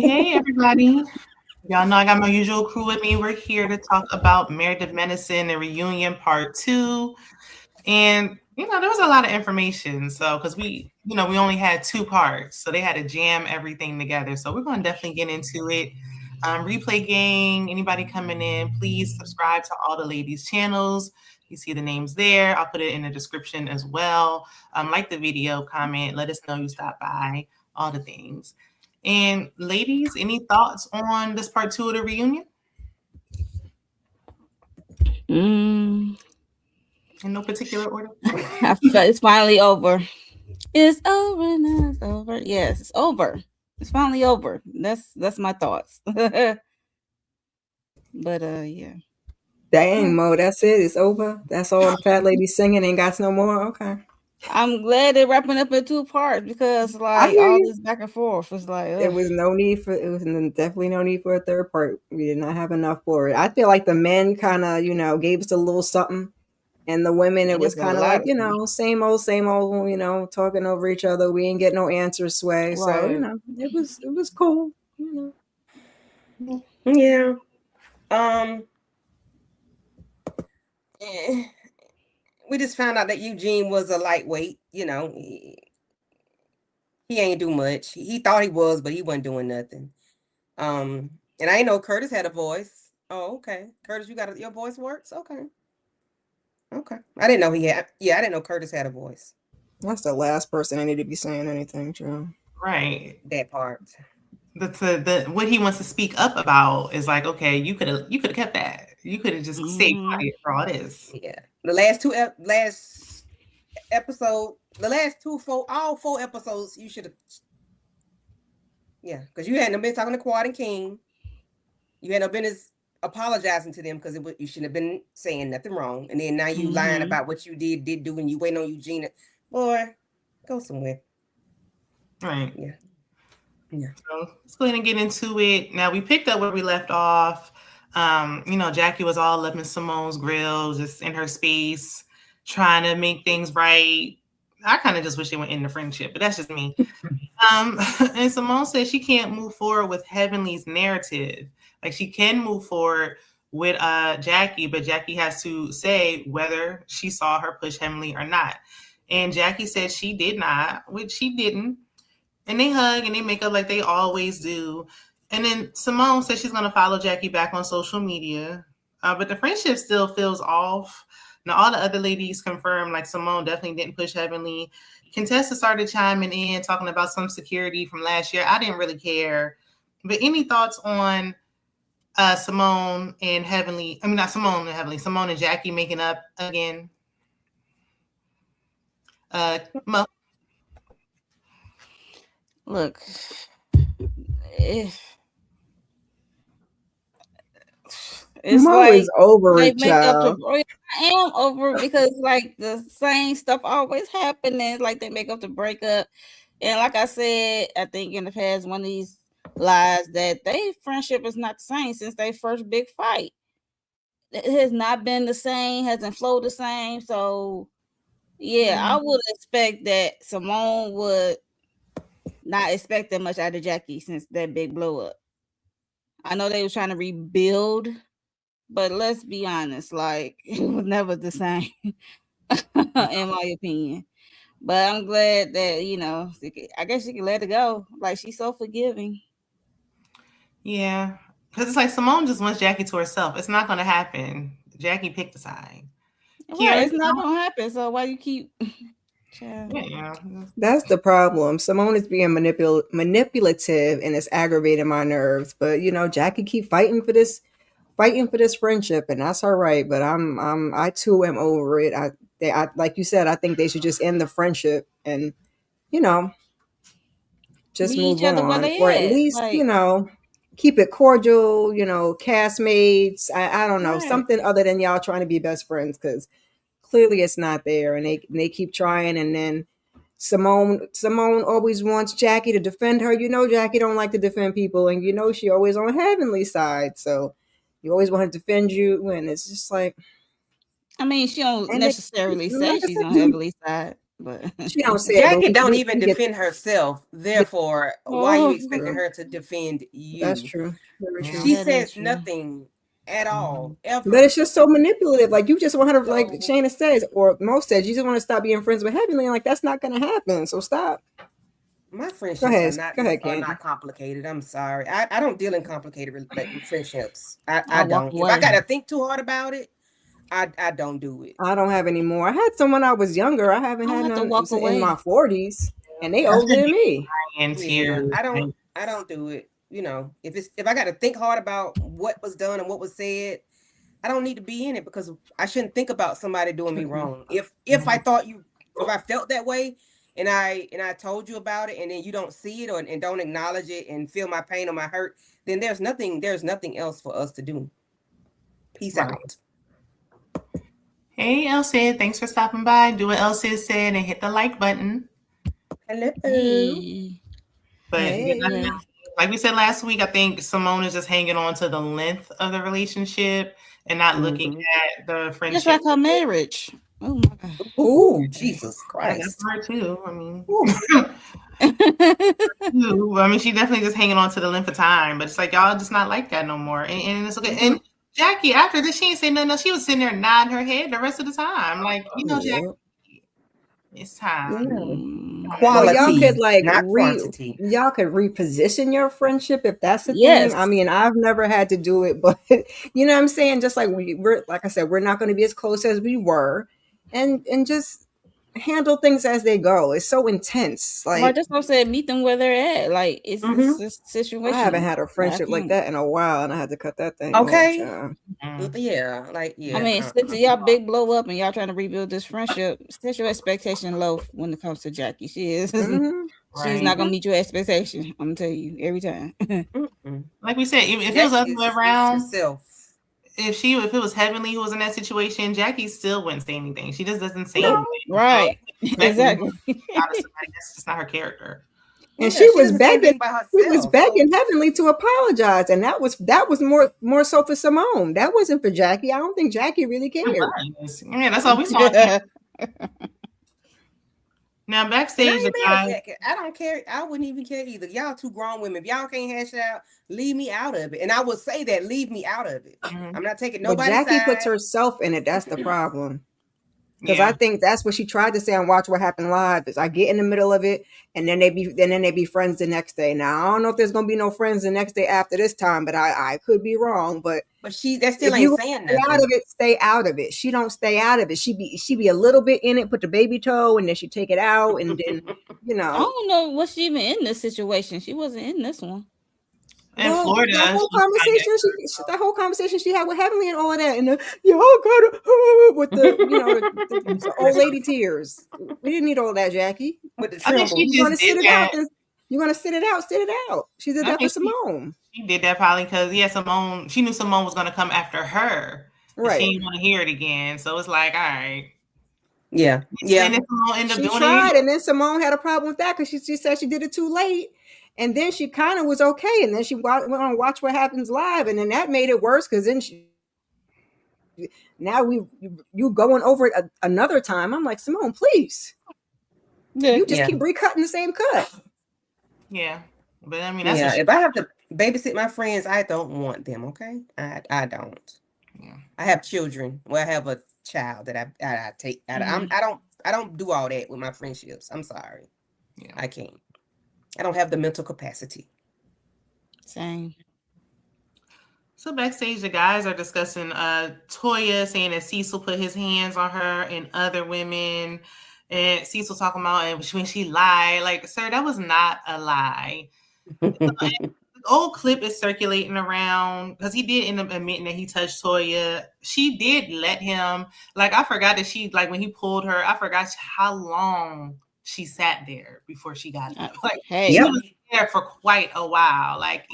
Hey, everybody. Y'all know I got my usual crew with me. We're here to talk about Married to Medicine and Reunion Part 2. And, there was a lot of information. So, because we only had 2 parts. So they had to jam everything together. So we're going to definitely get into it. Replay gang, anybody coming in, please subscribe to all the ladies' channels. You see the names there. I'll put it in the description as well. Like the video, comment, let us know you stopped by, all the things. And ladies, any thoughts on this part 2 of the reunion? In no particular order. It's finally over. It's over now. It's over. Yes, it's over. It's finally over. That's my thoughts. But yeah. Dang, Mo, that's it. It's over. That's all the fat ladies singing. Ain't got no more. Okay. I'm glad they're wrapping up in 2 parts because this back and forth was like There was definitely no need for a third part. We did not have enough for it. I feel like the men kind of, gave us a little something, and the women it was kind of like same old, talking over each other. We ain't get no answers, Sway. Right. So it was cool. Yeah. We just found out that Eugene was a lightweight. He ain't do much. He thought he was, but he wasn't doing nothing. And I didn't know Curtis had a voice. Oh, okay. Curtis, your voice works? Okay. I didn't know he had. Yeah, I didn't know Curtis had a voice. That's the last person I need to be saying anything, Joe. Right. That part. What he wants to speak up about is like, okay, you could have kept that. You could have just stayed quiet for all this. Yeah. The last episode, all 4 episodes, you should have. Yeah, because you hadn't been talking to Quad and King. You hadn't been apologizing to them because you shouldn't have been saying nothing wrong. And then now you lying about what you did do, and you waiting on Eugene. Boy, go somewhere. Right. Yeah. So let's go ahead and get into it. Now we picked up where we left off. Jackie was all up in Simone's grill, just in her space, trying to make things right. I kind of just wish they went into friendship, but that's just me. And Simone said she can't move forward with Heavenly's narrative. Like she can move forward with Jackie, but Jackie has to say whether she saw her push Heavenly or not. And Jackie said she did not, which she didn't. And they hug and they make up like they always do. And then Simone says she's going to follow Jackie back on social media. But the friendship still feels off. Now, all the other ladies confirm, like Simone definitely didn't push Heavenly. Contessa started chiming in, talking about some security from last year. I didn't really care. But any thoughts on Simone and Heavenly? I mean, not Simone and Heavenly. Simone and Jackie making up again? Mo? Look, it's Mo like is over it, child. I am over it because like the same stuff always happening. Like they make up the breakup, and like I said, I think in the past one of these lies that their friendship is not the same since their first big fight. It has not been the same, hasn't flowed the same. So yeah, I would expect that Simone would not expect that much out of Jackie since that big blow up. I know they were trying to rebuild, but let's be honest, like it was never the same, in my opinion. But I'm glad that I guess she can let it go. Like she's so forgiving. Yeah, because it's like Simone just wants Jackie to herself. It's not going to happen. Jackie picked a side. Right, it's not going to happen. So why you keep? Yeah. That's the problem. Simone is being manipulative, and it's aggravating my nerves. But Jackie keep fighting for this friendship, and that's all right. But I too am over it. I like you said, I think they should just end the friendship and just move on, or at least keep it cordial. Castmates. I don't know, something other than y'all trying to be best friends, because clearly it's not there, and they keep trying. And then Simone always wants Jackie to defend her. Jackie don't like to defend people, and she always on Heavenly's side. So you always want her to defend you, and it's just like, I mean, she don't necessarily say she's on Heavenly's side. But she don't say Jackie it, don't even defend herself. Therefore, why are you expecting her to defend you? That's true. Very true. She says nothing at all, ever. But it's just so manipulative. Like, you just want her to, like Shana says, or Mo says, you just want to stop being friends with Heavenly. Like, that's not going to happen. So stop. My friendships are not complicated. I'm sorry. I don't deal in complicated friendships. I don't. If I got to think too hard about it, I don't do it. I don't have any more. I had someone I was younger. I haven't had none in my 40s, and they older than me. Yeah, I don't do it. You know, if I got to think hard about what was done and what was said, I don't need to be in it, because I shouldn't think about somebody doing me wrong. If I if I felt that way, and I told you about it, and then you don't see it and don't acknowledge it and feel my pain or my hurt, then there's nothing else for us to do. Peace out. Hey, Elsie, thanks for stopping by. Do what Elsie said and hit the like button. Hello. But like we said last week, I think Simone is just hanging on to the length of the relationship and not looking at the friendship. Just like her marriage. Oh my God. Oh, Jesus Christ. That's her too. I mean, she definitely just hanging on to the length of time, but it's like, y'all just not like that no more. And it's okay. And Jackie, after this, she ain't saying nothing else. She was sitting there nodding her head the rest of the time. Like, Jackie, it's time. Quality, y'all could not quantity. Y'all could reposition your friendship if that's the thing. I mean, I've never had to do it, but you know what I'm saying? Just like we're like I said, we're not going to be as close as we were, and just handle things as they go. It's so intense. Like, I just said, meet them where they're at. Like, it's a situation. I haven't had a friendship like that in a while, and I had to cut that thing. Okay. Off, yeah. I mean, since y'all big blow up and y'all trying to rebuild this friendship, set your expectation low when it comes to Jackie. She is. She's not gonna meet your expectation. I'm gonna tell you every time. Like we said, if it was other way around. If it was Heavenly who was in that situation, Jackie still wouldn't say anything. She just doesn't say anything. Right. Exactly. That's just not her character. And she was begging Heavenly to apologize, and that was more so for Simone. That wasn't for Jackie. I don't think Jackie really cared. Yeah, that's all we saw. Now backstage, I don't care. I wouldn't even care either. Y'all two grown women. If y'all can't hash it out, leave me out of it. And I would say that, leave me out of it. I'm not taking nobody's side. But Jackie puts herself in it. That's the problem. Because I think that's what she tried to say on Watch What Happened Live. Is I get in the middle of it, and then they be friends the next day. Now I don't know if there's gonna be no friends the next day after this time, but I could be wrong. But that still ain't saying nothing. Out of it, stay out of it. She don't stay out of it. She be a little bit in it, put the baby toe, and then she take it out, and then I don't know what's she even in this situation. She wasn't in this one. In Florida, that whole conversation she had with Heavenly and all of that, and y'all gotta with the old lady tears. We didn't need all that, Jackie. With the tremble. You want to sit it out? You want to sit it out? Sit it out. She did that for Simone. She did that probably because Simone. She knew Simone was going to come after her. Right. She didn't want to hear it again, so it's like, all right. Yeah. And then Simone ended up doing tried, and then Simone had a problem with that because she said she did it too late. And then she kind of was okay. And then she went on Watch What Happens Live. And then that made it worse because then you going over it another time. I'm like, Simone, please. You just keep recutting the same cut. Yeah. But I mean, if I have to babysit my friends, I don't want them. Okay. I don't. Yeah. I have children. Well, I have a child that I take. I don't do all that with my friendships. I'm sorry. Yeah. I can't. I don't have the mental capacity. Same. So backstage, the guys are discussing Toya saying that Cecil put his hands on her and other women. And Cecil talking about when she lied. Like, sir, that was not a lie. The old clip is circulating around because he did end up admitting that he touched Toya. She did let him. Like, I forgot that when he pulled her, I forgot how long she sat there before she got up. Like, she was there for quite a while. Like,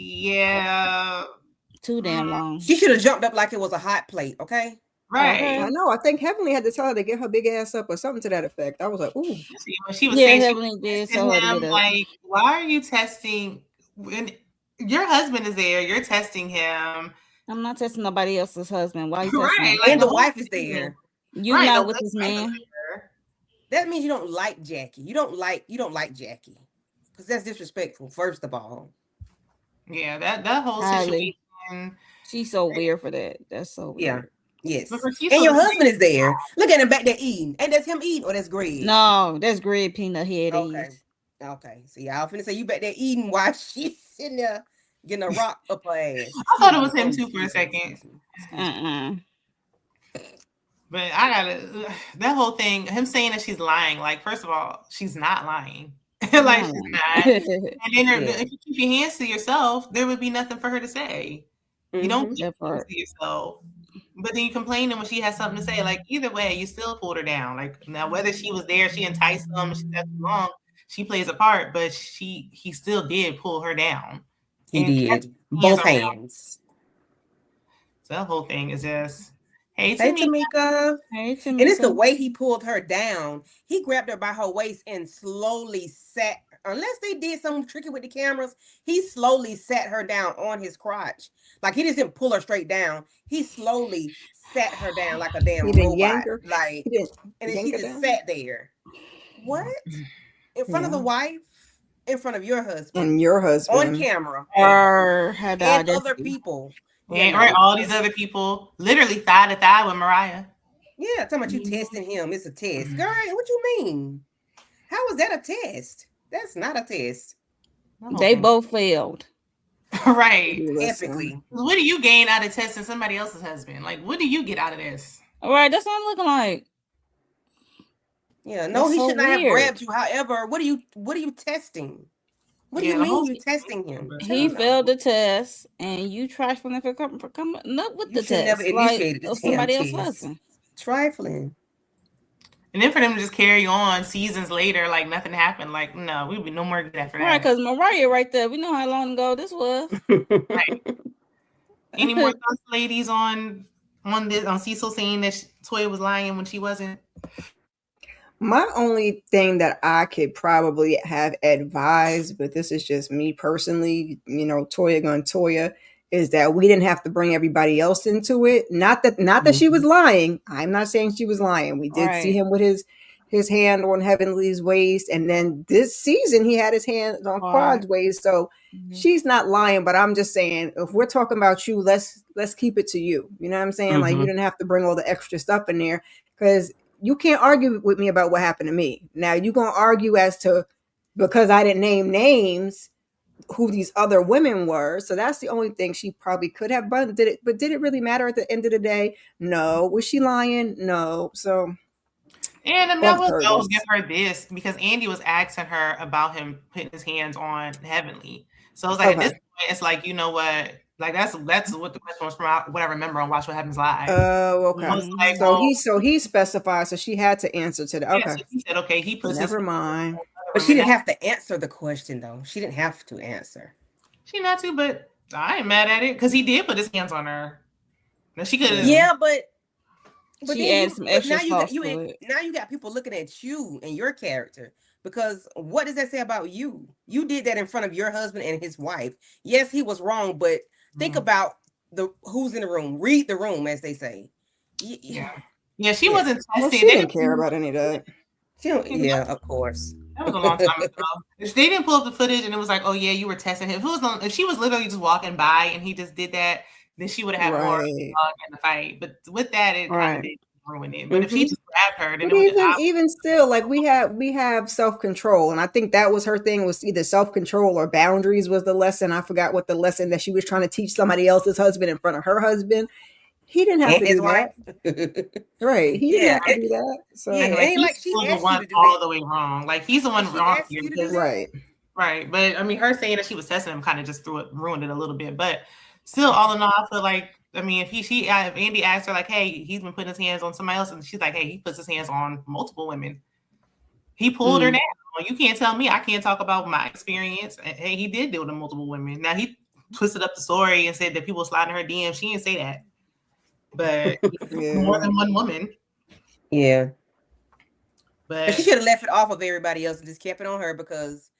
too damn long. She should have jumped up like it was a hot plate, okay? Right. I know. I think Heavenly had to tell her to get her big ass up or something to that effect. I was like, ooh. She was saying, Heavenly did. So like, why are you testing when your husband is there? You're testing him. I'm not testing nobody else's husband. Why are you testing him? And the wife is there. You're not with this man. that means you don't like Jackie. You don't like Jackie. Because that's disrespectful, first of all. Yeah, that whole situation. She's so weird for that. That's so weird. Yes. And your husband is there. Look at him back there eating. And that's him eating, or that's Greg? No, that's Greg Peanut Head. Okay. See, I was finna say you back there eating while she's sitting there getting a rock up her ass. I thought it was him too for a second. But I gotta, that whole thing, him saying that she's lying, like, first of all, she's not lying. Like, she's not. And then if you keep your hands to yourself, there would be nothing for her to say. You don't keep your hands to yourself. But then you complaining when she has something to say. Like, either way, you still pulled her down. Like, now, whether she was there, she enticed him, she said too long, she plays a part, but he still did pull her down. He did. Both hands. So that whole thing is just... Hey, Tamika. And it's the way he pulled her down. He grabbed her by her waist and slowly sat, unless they did something tricky with the cameras, he slowly sat her down on his crotch. Like, he just didn't pull her straight down. He slowly sat her down like a damn robot. Like, and then she just sat there. What? In front of the wife? In front of your husband? And your husband. On camera. And other people. Yeah, right. All these other people literally thigh to thigh with Mariah. Yeah, talking about you testing him. It's a test. Girl, what you mean? How is that a test? That's not a test. They both failed. Right. Epically. What do you gain out of testing somebody else's husband? Like, what do you get out of this? All right, that's what I'm looking like. Yeah, no, he should not have grabbed you. However, what are you testing? What do you mean you testing him? He failed the test, and you trifling for coming up with the test. You never initiated the somebody else's husband. Trifling. And then for them to just carry on seasons later, like nothing happened. Like, no, we'd be no more good after that. Right, because Mariah right there. We know how long ago this was. Right. Any more thoughts, ladies, on Cecil saying that Toya was lying when she wasn't? My only thing that I could probably have advised, but this is just me personally, Toya gun Toya, is that we didn't have to bring everybody else into it. Not that she was lying. I'm not saying she was lying. We did see him with his hand on Heavenly's waist, and then this season he had his hand on Quad's waist. So she's not lying, but I'm just saying, if we're talking about you, let's keep it to you. You know what I'm saying? Like, you didn't have to bring all the extra stuff in there, because you can't argue with me about what happened to me. Now you're going to argue as to, because I didn't name names, who these other women were. So that's the only thing she probably could have done. Did it really matter at the end of the day? No. Was she lying? No. So. And I will give her this, because Andy was asking her about him putting his hands on Heavenly. So it's like, at this point, it's like, you know what? Like, that's what the question was from what I remember on Watch What Happens Live. Oh, okay. Like, so he specified, so she had to answer to that. Okay. Yeah, so he said, okay, he puts Never mind. But she didn't have to answer the question, though. She didn't have to answer. She not to, but I ain't mad at it, because he did put his hands on her. Now she could have. Yeah, but she added some extra sauce to it. Now you got people looking at you and your character. Because what does that say about you? You did that in front of your husband and his wife. Yes, he was wrong, but think about who's in the room. Read the room, as they say. Yeah, she wasn't testing. Well, she didn't care about any of that. Yeah, of course. That was a long time ago. If they didn't pull up the footage and it was like, oh yeah, you were testing him. If she was literally just walking by and he just did that, then she would have had more in the fight. But with that, it kind of did ruin it. But if he just grabbed her, then even still, like, we have self-control, and I think that was her thing, was either self-control or boundaries was the lesson. I forgot what the lesson that she was trying to teach somebody else's husband in front of her husband. He didn't have to do that. Right. He didn't have to do that. So she was the one all the way wrong. Like, he's the one wrong here. Right. Right. But I mean, her saying that she was testing him kind of just ruined it a little bit. But still, all in all, I feel like, I mean, if Andy asked her, like, hey, he's been putting his hands on somebody else, and she's like, hey, he puts his hands on multiple women. He pulled her down. You can't tell me I can't talk about my experience. Hey, he did do it to multiple women. Now, he twisted up the story and said that people sliding her DMs. She didn't say that. But more than one woman. Yeah. But she should have left it off of everybody else and just kept it on her, because,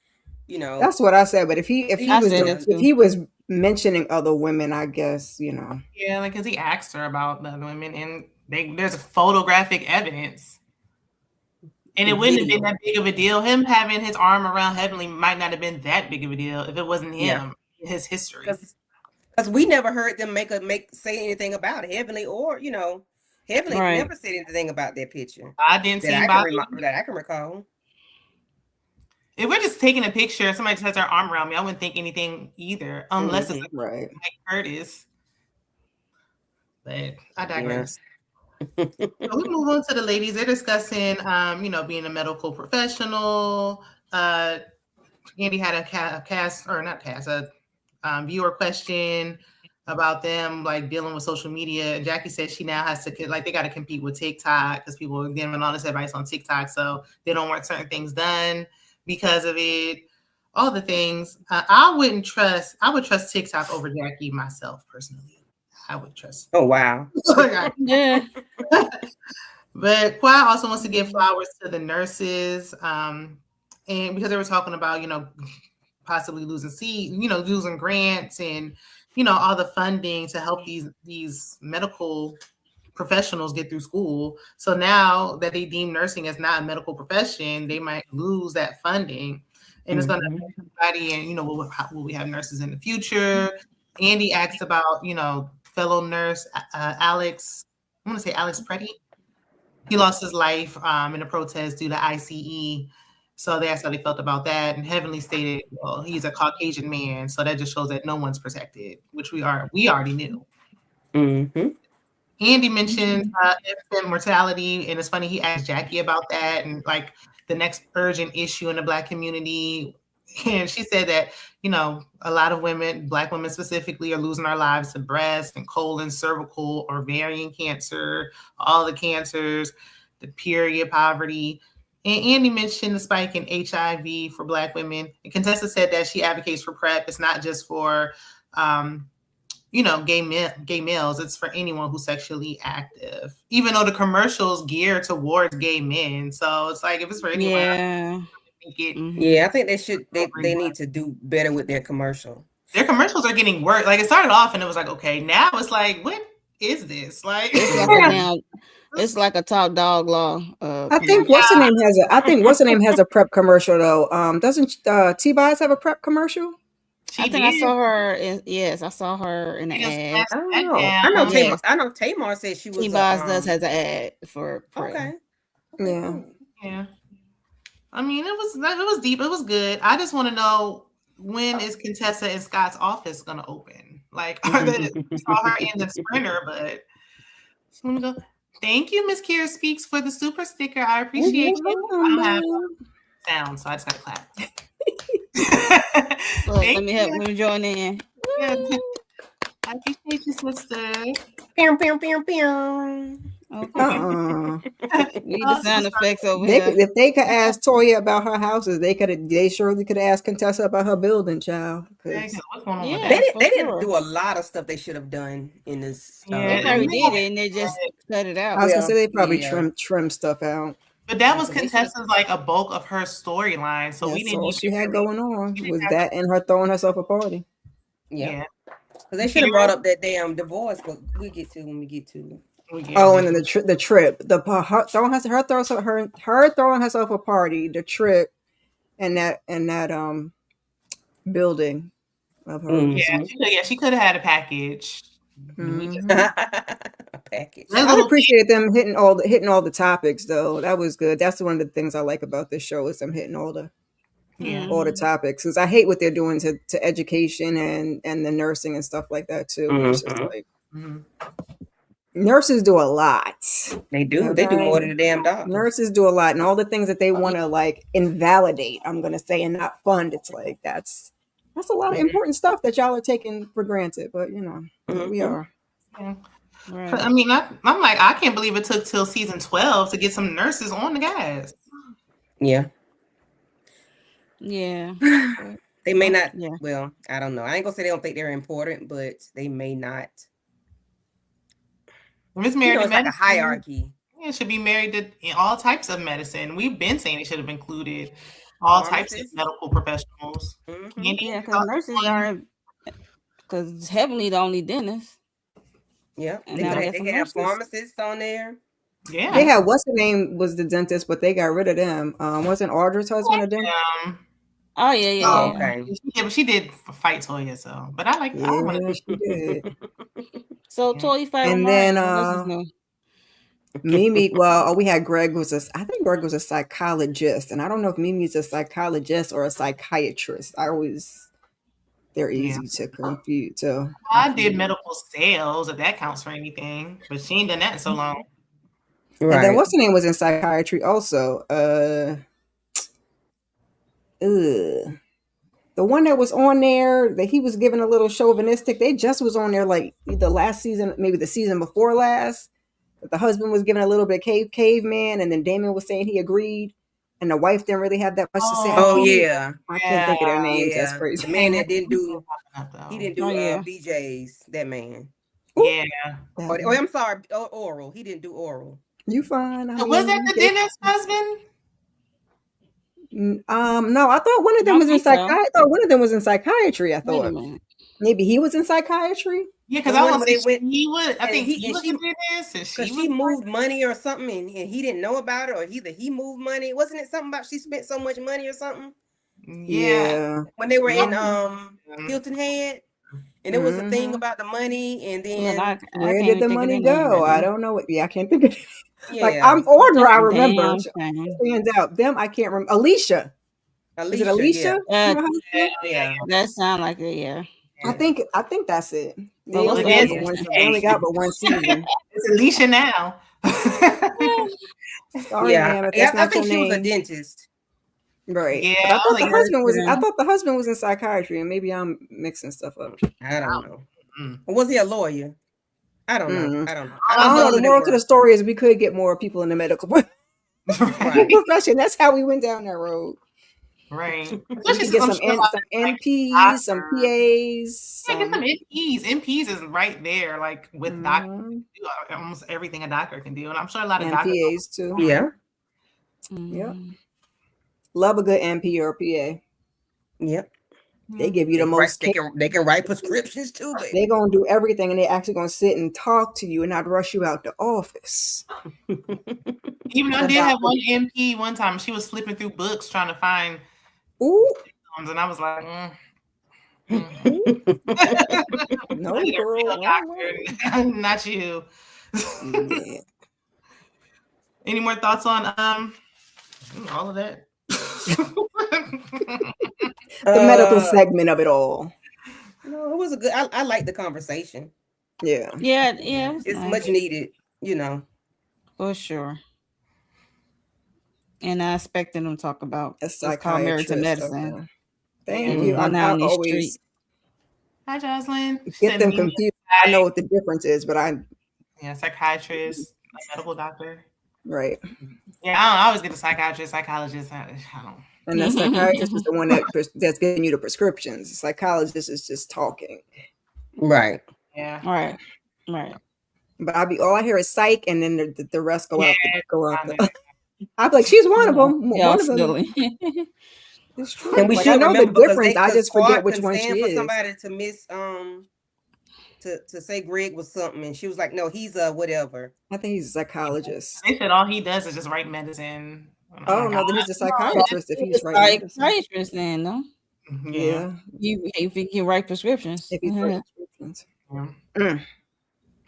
that's what I said. But if he was mentioning other women, I guess, Yeah, like, because he asked her about the other women, and there's photographic evidence. And it wouldn't have been that big of a deal. Him having his arm around Heavenly might not have been that big of a deal if it wasn't him, his history. Because we never heard them say anything about it. Heavenly or, Heavenly never said anything about that picture. I didn't see that I can recall. If we're just taking a picture and somebody just has their arm around me, I wouldn't think anything either, unless it's like Curtis. But I digress. So we move on to the ladies. They're discussing, being a medical professional. Andy had a viewer question about them like dealing with social media. And Jackie said she now has to they got to compete with TikTok because people are giving all this advice on TikTok, so they don't want certain things done because of it. All the things. I would trust TikTok over Jackie myself personally. I would trust. Oh wow. Yeah. But Kwai also wants to give flowers to the nurses, and because they were talking about possibly losing losing grants and all the funding to help these medical professionals get through school. So now that they deem nursing as not a medical profession, they might lose that funding, and it's going to affect everybody. And will we have nurses in the future? Andy asked about fellow nurse Alex. I want to say Alex Preddy. He lost his life in a protest due to ICE. So they asked how they felt about that. And Heavenly stated, well, he's a Caucasian man. So that just shows that no one's protected, which we already knew. Mm-hmm. Andy mentioned infant mortality. And it's funny, he asked Jackie about that and like the next urgent issue in the Black community. And she said that, a lot of women, Black women specifically, are losing our lives to breast and colon, cervical, ovarian cancer, all the cancers, the period, poverty. And Andy mentioned the spike in HIV for Black women. And Contessa said that she advocates for PrEP. It's not just for, gay males. It's for anyone who's sexually active, even though the commercial's geared towards gay men. So it's like, if it's for anyone, I think they should. They need to do better with their commercial. Their commercials are getting worse. Like it started off and it was like, okay, now it's like, what is this? Like it's like a Top Dog Law. I think what's the name has a PrEP commercial though. Doesn't T-Boz have a PrEP commercial? I saw her. I saw her in the ad. I don't know. I know Tamar said she was. T-Boz has an ad for PrEP. Okay. Yeah. I mean, it was deep. It was good. I just want to know, when is Contessa and Scott's office going to open? Like, saw her in the Sprinter, but so I'm gonna go. Thank you, Miss Kira Speaks, for the super sticker. I appreciate it. I don't have sound, so I just got to clap. Let me join in. Yeah. I appreciate you, sister. Pew, pew, pew, pew. Okay. We need the sound effects over here. If they could ask Toya about her houses, they surely could ask Contessa about her building, child. They didn't do a lot of stuff they should have done in this. They probably did it, and they just cut it out. I was gonna say they probably trim stuff out. But that was Contessa's like a bulk of her storyline, so we didn't. All she had going on was that and her throwing herself a party. Yeah. Because they should have brought up that damn divorce, but we get to when we get to it. Oh, and then the trip, her throwing herself a party, the trip, and that building of her. Yeah, she could have had a package. A package. I appreciate them hitting all the topics though. That was good. That's one of the things I like about this show is them hitting all the topics, because I hate what they're doing to education and the nursing and stuff like that too. It's just like. Nurses do a lot. They do. Okay? They do more than the damn doctors. Nurses do a lot, and all the things that they want to like invalidate, I'm gonna say, and not fund. It's like that's a lot of important stuff that y'all are taking for granted. But we are. Yeah. Right. I mean, I'm like, I can't believe it took till season 12 to get some nurses on the gas. Yeah. Yeah. They may not. Yeah. Well, I don't know. I ain't gonna say they don't think they're important, but they may not. It's married to medicine, like a hierarchy. Yeah, it should be married to all types of medicine. We've been saying it should have included all types of medical professionals. Mm-hmm. Yeah, because nurses aren't, because Heavenly the only dentist. Yeah, they can have pharmacists on there. Yeah. They had what's the name was the dentist, but they got rid of them. Wasn't Audra's husband a dentist? Oh yeah. Okay. Yeah, but she did fight Toya, so. But I like. Yeah, she did. So Toya fight and then Mimi. Well, we had Greg I think Greg was a psychologist, and I don't know if Mimi's a psychologist or a psychiatrist. They're easy to confuse. I did medical sales, if that counts for anything, but she ain't done that in so long. Right. And then what's the name was in psychiatry also. The one that was on there that he was giving a little chauvinistic, they just was on there like the last season, maybe the season before last. The husband was giving a little bit of caveman, and then Damon was saying he agreed, and the wife didn't really have that much to say. I can't think of their names. Yeah. That's crazy. The man that didn't do BJ's, that man. Yeah. I'm sorry, oral. He didn't do oral. You fine? Was that the dentist husband? No, I thought one of them was in psychiatry. I thought one of them was in psychiatry. I thought maybe he was in psychiatry. Yeah, because I think he was in this, because she moved money or something, and he didn't know about it, or he moved money. Wasn't it something about she spent so much money or something? Yeah. When they were in Hilton Head, and it was a thing about the money, and then where did the money go? I don't know. I can't think of it. Like I'm Audra, I remember. Stands out. Them I can't remember. Alicia. Is it Alicia? Yeah. That sounds like it. Yeah. I think that's it. They only got but one season. It's Alicia now. Sorry, ma'am, I think she was a dentist. Right. Yeah. But I thought the husband was. I thought the husband was in psychiatry, and maybe I'm mixing stuff up. I don't know. Was he a lawyer? I don't know. I don't know. The moral to the story is we could get more people in the medical profession. That's how we went down that road. Right. Especially get some NPs, some PAs. Get some NPs. NPs is right there, like with doctors. Almost everything a doctor can do, and I'm sure a lot of doctors PAs too. Yeah. Yep. Love a good NP or PA. Yep. They give you the most. They can write prescriptions too. They're gonna do everything, and they're actually gonna sit and talk to you and not rush you out the office. Even though I did have one NP one time, she was flipping through books trying to find. And I was like, no, girl, not you. Yeah. Any more thoughts on all of that? The medical segment of it all. No, it was a good. I like the conversation. Yeah. It's nice. Much needed, for sure. And I expected them to talk about it's called Married to Medicine. Okay. Thank you. I always. Hi, Jocelyn. Get them confused. I know what the difference is, but psychiatrist, medical doctor. Right. Yeah, I always get a psychiatrist, psychologist. I don't. And the psychiatrist is the one that's giving you the prescriptions. The psychologist is just talking. Right. Yeah. Right. But all I hear is psych, and then the rest go out. I'm like, she's one of them. One of them. It's true. And we should know the difference. I just forget which one she is. For somebody to miss to say Greg was something, and she was like, "No, he's a whatever." I think he's a psychologist. They said all he does is just write medicine. Oh no, then he's a psychiatrist. If he's writing psychiatrist, then no. Yeah, he can write prescriptions. If he writes prescriptions,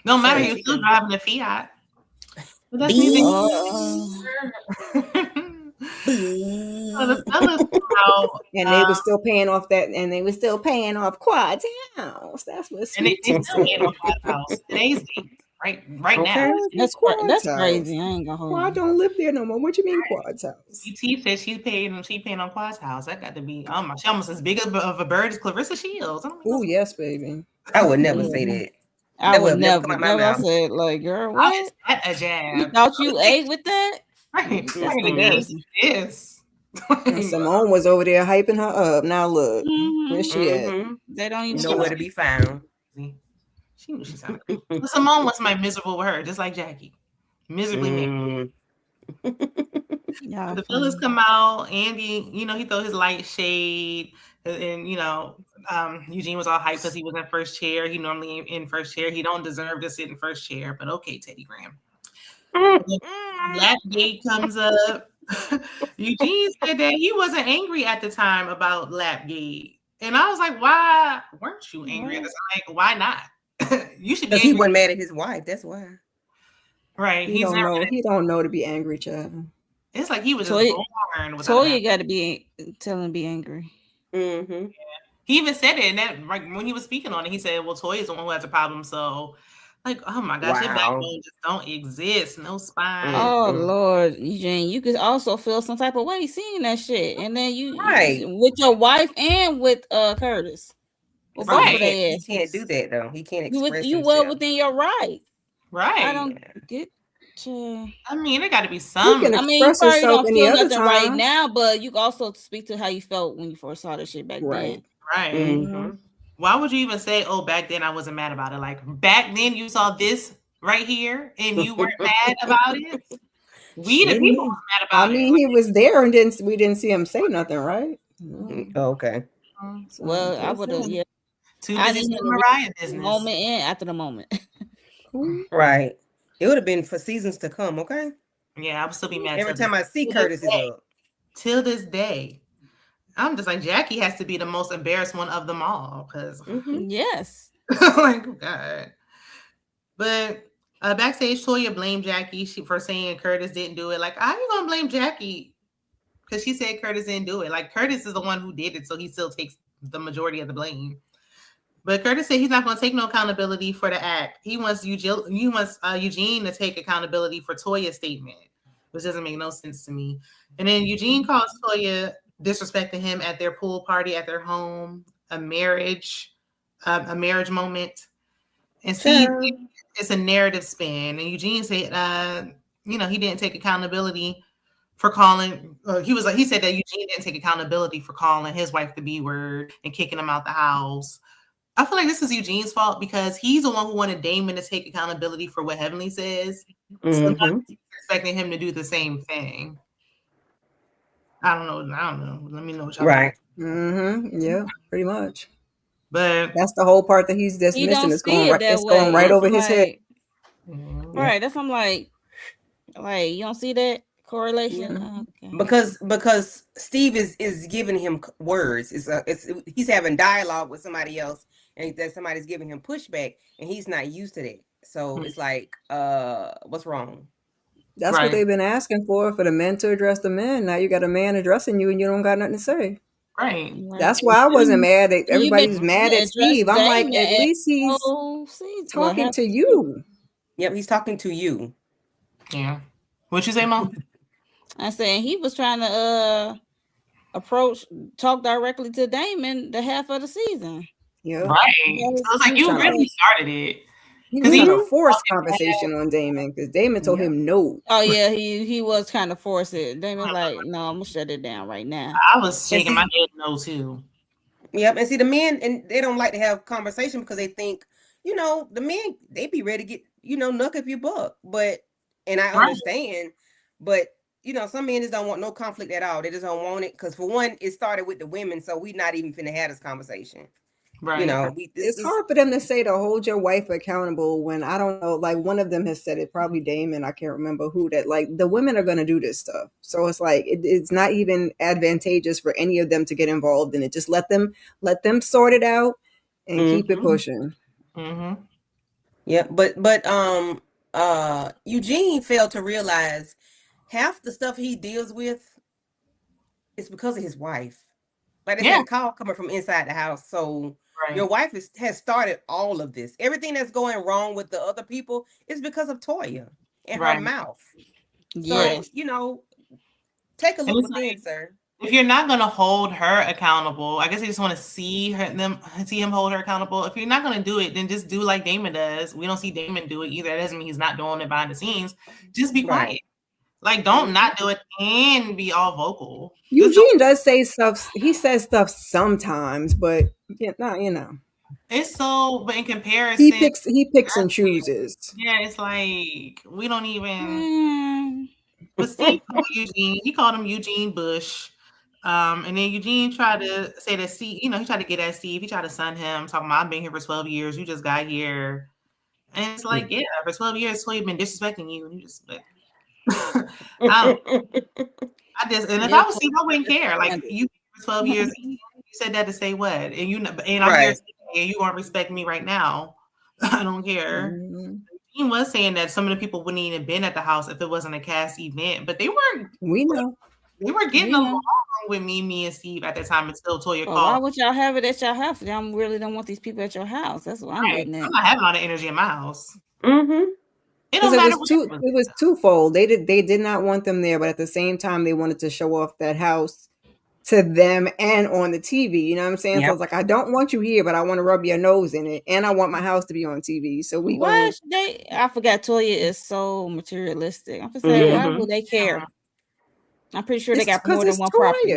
no matter. You're still driving a Fiat. But that's and they were still paying off that, and they were still paying off Quad's house. That's what's and they still paying off Quad's house. Today's right now. That's crazy. I ain't gonna hold Quad don't live there no more. What you mean Quad's house? UT said she paying on Quad's house. That got to be she almost as big of a bird as Clarissa Shields. Oh yes, baby. I would never say that. I would never said, like, girl, what? Is that a jab? You thought you ate with that? Right. Yes. And Simone was over there hyping her up. Now look, where she at? They don't even nowhere to be found. She knew she sounded good. Simone was miserable with her, just like Jackie. Miserably made. The fellas come out. Andy, he throw his light shade. And Eugene was all hyped because he was in first chair. He normally in first chair. He don't deserve to sit in first chair, but okay, Teddy Graham. Lapgate comes up. Eugene said that he wasn't angry at the time about Lapgate. And I was like, why weren't you angry at the time? Like, why not? You should be angry. Because he wasn't mad at his wife. That's why. Right. He don't know. He don't know to be angry, child. It's like he was just born with Toya got to be telling him to be angry. Mm-hmm. Yeah. He even said it, and that like when he was speaking on it, he said, "Well, Toya's the one who has a problem." So, like, oh my gosh, your backbone just don't exist. No spine. Oh Lord, Eugene, you could also feel some type of way seeing that shit, and then you with your wife and with Curtis. Right. He can't do that though. He can't express you himself. well within your right. Right. I don't get. I mean, there got to be some. I mean, you probably don't feel nothing right now, but you can also speak to how you felt when you first saw this shit back then. Right. Mm-hmm. Why would you even say, "Oh, back then I wasn't mad about it"? Like back then you saw this right here and you weren't mad about it. We the people was mad about it. I mean, he was there and we didn't see him say nothing, right? Oh, okay. So well, I would have. Yeah. Too busy doing Mariah business. Moment in after the moment. Right. It would have been for seasons to come, okay? Yeah, I would still be mad. Every time I see Curtis is up. Till this day. I'm just like, Jackie has to be the most embarrassed one of them all. Because yes. Like, oh God. But backstage, Toya blamed Jackie for saying Curtis didn't do it. Like, how you gonna blame Jackie? Because she said Curtis didn't do it. Like, Curtis is the one who did it, so he still takes the majority of the blame. But Curtis said he's not going to take no accountability for the act. He wants Eugene to take accountability for Toya's statement, which doesn't make no sense to me. And then Eugene calls Toya disrespecting him at their pool party at their home, a marriage moment. And see, it's a narrative spin. And Eugene said, he didn't take accountability for calling. He said that Eugene didn't take accountability for calling his wife the B word and kicking him out the house. I feel like this is Eugene's fault because he's the one who wanted Damon to take accountability for what Heavenly says. So now he's expecting him to do the same thing. I don't know. Let me know what y'all right. Yeah, pretty much. But that's the whole part that he's dismissing. It's going right over his head. Right. That's I'm like you don't see that correlation. Okay. Because Steve is giving him words. He's having dialogue with somebody else, and that somebody's giving him pushback, and he's not used to that. So it's like, what's wrong? That's what they've been asking for the men to address the men. Now you got a man addressing you, and you don't got nothing to say. Right. That's why I wasn't mad at everybody's mad at Steve. I'm like, at least he's talking to you. Yep, he's talking to you. Yeah. What you say, Mom? I said he was trying to talk directly to Damon the half of the season. Yeah. Right. So it's like you really started it. He was trying to force conversation on Damon because Damon told him no. Oh yeah, he was trying to force it. Damon like, no, I'm gonna shut it down right now. I was shaking my head no too. Yep, and see the men, and they don't like to have conversation because they think, the men, they be ready to get, knuck if you buck. And I understand, but some men just don't want no conflict at all. They just don't want it because for one, it started with the women, so we not even finna have this conversation. Right. It's hard for them to say to hold your wife accountable when I don't know, like one of them has said it, probably Damon, I can't remember who, that like the women are going to do this stuff. So it's like, it's not even advantageous for any of them to get involved in it. Just let them sort it out and keep it pushing. Mm-hmm. Yeah. But Eugene failed to realize half the stuff he deals with is because of his wife. Like they said, a call coming from inside the house. So your wife has started all of this. Everything that's going wrong with the other people is because of Toya and her mouth. Yes. So, take a look within, sir. If you're not going to hold her accountable, I guess I just want to see him hold her accountable. If you're not going to do it, then just do like Damon does. We don't see Damon do it either. That doesn't mean he's not doing it behind the scenes. Just be quiet. Like, don't not do it and be all vocal. Eugene does say stuff. He says stuff sometimes, but it's so. But in comparison, he picks and chooses. Yeah, it's like we don't even. But Steve called Eugene. He called him Eugene Bush. And then Eugene tried to say that Steve. He tried to get at Steve. He tried to sun him, talking about I've been here for 12 years. You just got here. And it's like, yeah, for 12 years, Toya been disrespecting you, and you just, I just, and if I was Steve, I wouldn't care. Like you for 12 years, you said that to say what? And I'm here and you won't respect me right now. I don't care. He was saying that some of the people wouldn't even been at the house if it wasn't a cast event, but they weren't. We know. They were getting along with me and Steve at that time until Toya called. Why would y'all have it at your house? Y'all really don't want these people at your house. That's what I'm getting at. I'm not having all the energy in my house. It don't matter. It was twofold. They did not want them there, but at the same time, they wanted to show off that house to them and on the TV. You know what I'm saying? So it's like, I don't want you here, but I want to rub your nose in it, and I want my house to be on TV. So I forgot Toya is so materialistic. I'm just saying, why would they care? I'm pretty sure they got more than one property.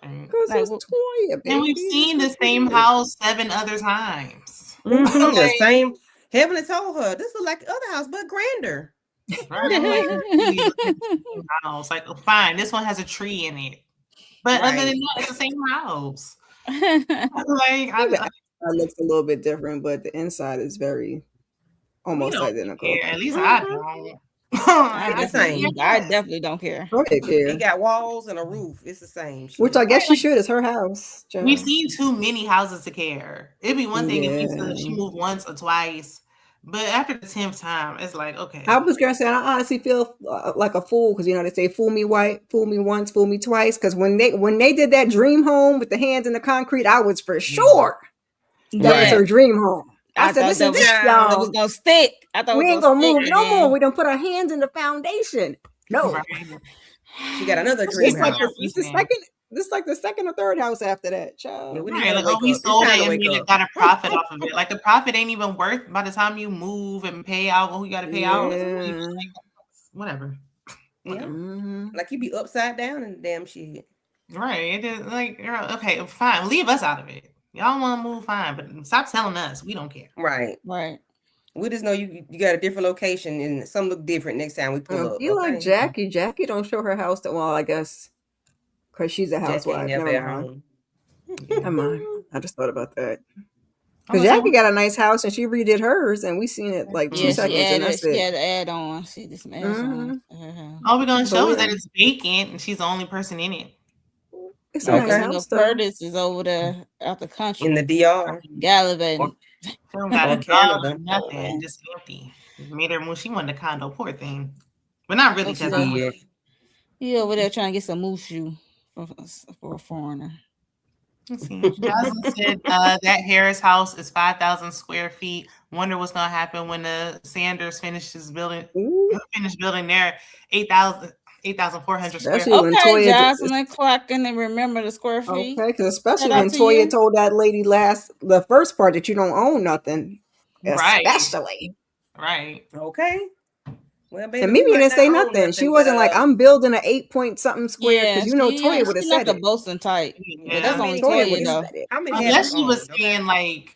Because it's Toya, baby. And we've seen the same house 7 other times. The same. Heavenly told her this is like the other house, but grander. House. Like, fine, this one has a tree in it. But other than that, it's the same house. It looks a little bit different, but the inside is very almost identical. At least I don't. I definitely don't care. It got walls and a roof. It's the same. Which I guess she should. It's her house. John. We've seen too many houses to care. It'd be one thing if she moved once or twice, but after the 10th time, it's like, okay. I was gonna say I honestly feel like a fool because they say fool me once, fool me twice. Because when they did that dream home with the hands in the concrete, I was for sure that was her dream home. I said, this is it, y'all. It was gonna stick. I thought we ain't gonna move no more. We don't put our hands in the foundation. No. She got another dream house. This is like the second or third house after that, child. We sold it and we got a profit off of it. Like the profit ain't even worth by the time you move and pay out who you got to pay out. Like, whatever. Yeah. Like you be upside down in the damn shit. Right. It is like, okay, fine. Leave us out of it. Y'all want to move, fine, but stop telling us. We don't care. Right. We just know you got a different location and some look different next time we pull up. You like Jackie. Jackie don't show her house well, I guess, because she's a housewife. Never mind. I just thought about that. Because Jackie got a nice house and she redid hers, and we seen it like 2 seconds. And that's it. She had to add on. She just made all we're gonna show is that it's vacant and she's the only person in it. It's a nice house. Curtis is over there out the country in the DR, gallivanting. She don't got a dog, nothing, just empty. Made her move. She wanted a condo, poor thing, but not really. He over there trying to get some moose shoe for a foreigner. Let's see. Jasmine said that Harris house is 5,000 square feet. Wonder what's gonna happen when the Sanders finishes building. Finish building their 8,400 square feet. Okay, Jasmine clocking and remember the square feet. Okay, because especially when Toya told that lady the first part that you don't own nothing. Especially. Right. Okay. Well, baby, and Mimi didn't say nothing. She wasn't like, I'm building an 8-point-something square because Toya would have said it. Boasting type. Yeah, that's only Toya though. Unless she was saying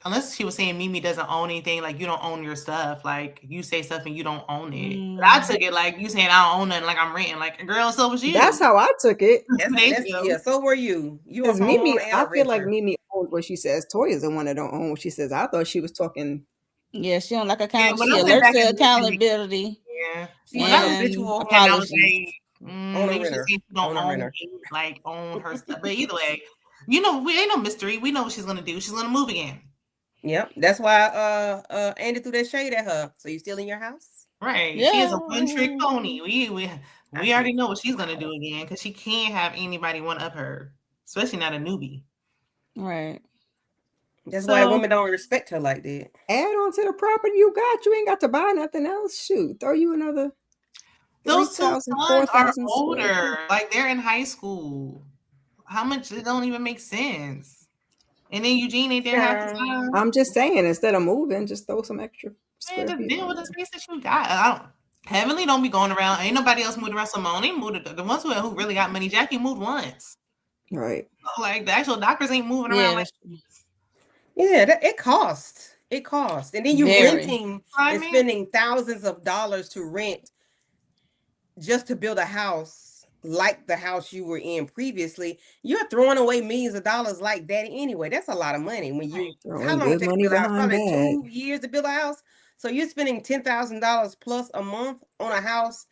unless she was saying Mimi doesn't own anything, like you don't own your stuff, like you say stuff and you don't own it. But I took it like you saying I don't own nothing, like I'm renting, like girl, so was you. That's how I took it. Yeah, so were you. You were Mimi. I feel like Mimi owns what she says. Toya's the one that don't own what she says. I thought she was talking. Yeah, she don't like accountability. She alerts to accountability. Yeah, apology. Don't own her stuff. But either way, we ain't no mystery. We know what she's gonna do. She's gonna move again. Yep, that's why Andy threw that shade at her. So you still in your house? Right. Yeah. She is a one-trick pony. We already know what she's gonna do again because she can't have anybody one up her, especially not a newbie. Right. That's why women don't respect her like that. Add on to the property you got. You ain't got to buy nothing else. Shoot, throw you another. Those 2 sons are older. Like they're in high school. How much? It don't even make sense. And then Eugene ain't there half the time. I'm just saying, instead of moving, just throw some extra. Just deal with the space that you got. Heavenly don't be going around. Ain't nobody else moved around. Simone ain't moved. The ones who really got money. Jackie moved once. Right. Like the actual doctors ain't moving around like. Yeah, it costs. It costs. And then you're renting and spending thousands of dollars to rent just to build a house like the house you were in previously. You're throwing away millions of dollars like that anyway. That's a lot of money. When you how long it takes to build a house? Probably 2 years to build a house. So you're spending $10,000 plus a month on a house,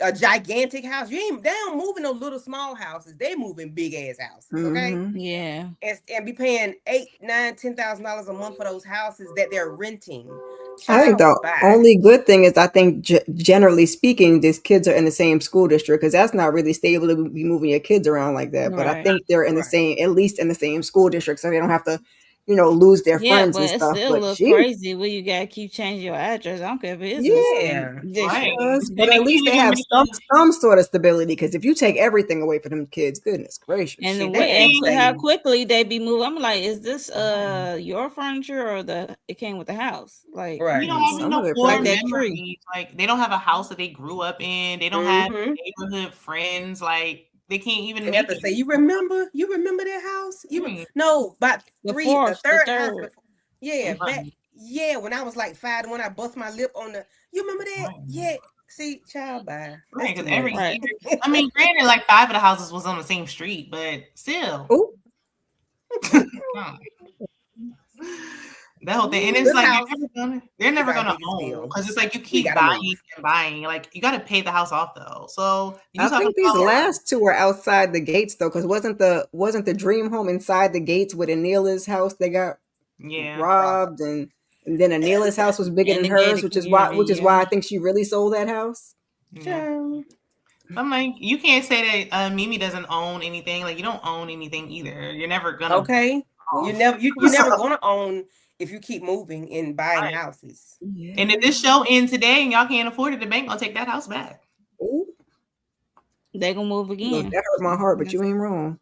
a gigantic house. They don't move in no little small houses. They move in big ass houses. Okay. Yeah. And be paying $8,000, $9,000 a month for those houses that they're renting. I think the only good thing is, I think generally speaking, these kids are in the same school district, because that's not really stable to be moving your kids around like that. But I think they're in the same, at least in the same school district, so they don't have to, lose their friends and stuff. But still look crazy when you gotta keep changing your address. I don't care if it is but at least they have some sort of stability. Because if you take everything away from them kids, goodness gracious, and the way how quickly they be moving, I'm like, is this your furniture or it came with the house? Like, you don't have no core memories. Like, they don't have a house that they grew up in. They don't have neighborhood friends. Like, they can't even have to say, you remember that house? No, but the third house before. Yeah, when I was like 5, when I bust my lip on you remember that? Yeah. See, child, bye. Right, because every year, I mean, granted, like 5 of the houses was on the same street, but still. That whole thing, and it's like they're never gonna own, because it's like you keep buying and buying. Like, you got to pay the house off though. So I think these last two are outside the gates though, because wasn't the dream home inside the gates with Anila's house? They got robbed, and then Anila's house was bigger than hers, which is why I think she really sold that house. Yeah. I'm like, you can't say that Mimi doesn't own anything. Like, you don't own anything either. You're never gonna. Okay. You're never gonna own if you keep moving and buying houses. Yeah. And if this show ends today and y'all can't afford it, the bank gonna take that house back. Ooh. They gonna move again. Look, that hurt my heart, but you ain't wrong.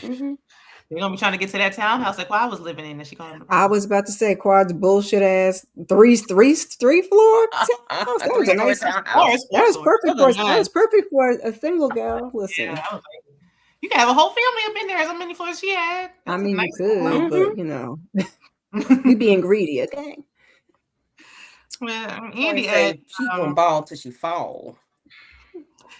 They're gonna be trying to get to that townhouse like Quad was living in. And she called. I was about to say Quad's bullshit ass three floor townhouse. That was a nice house. That was perfect for that was perfect for a single gal. Listen. Yeah, you can have a whole family up in there. How many floors she had? I mean, you could, but you being greedy, okay? Well, Andy asked, she gonna ball till she fall.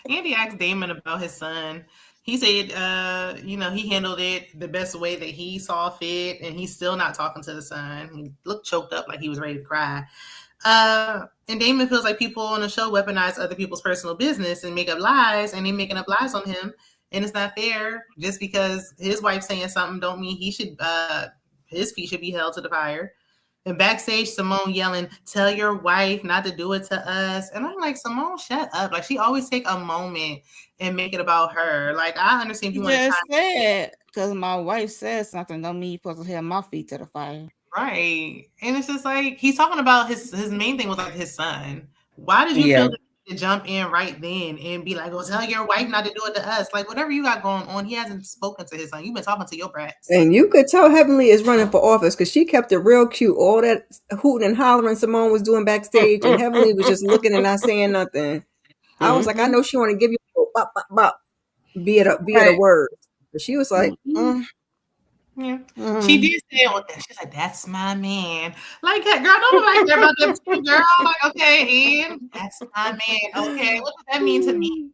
Andy asked Damon about his son. He said, he handled it the best way that he saw fit, and he's still not talking to the son. He looked choked up, like he was ready to cry. And Damon feels like people on the show weaponize other people's personal business and make up lies, and they're making up lies on him. And it's not fair. Just because his wife's saying something don't mean he should his feet should be held to the fire. And backstage, Simone yelling, "Tell your wife not to do it to us." And I'm like, Simone, shut up. Like, she always take a moment and make it about her. Like, I understand you want to say because my wife says something, don't mean you're supposed to hold my feet to the fire. Right. And it's just like, he's talking about his main thing was like his son. Why did you feel to jump in right then and be like, "Oh, tell your wife not to do it to us"? Like, whatever you got going on, he hasn't spoken to his son. You've been talking to your brats. And you could tell Heavenly is running for office because she kept it real cute. All that hooting and hollering Simone was doing backstage, and Heavenly was just looking and not saying nothing. I was like, I know she want to give you a bop, bop, bop, be it a word. But she was like, Yeah, she did say it with that. She's like, "That's my man." Like, girl, don't like that about that too, girl. Like, okay, and that's my man. Okay, what does that mean to me?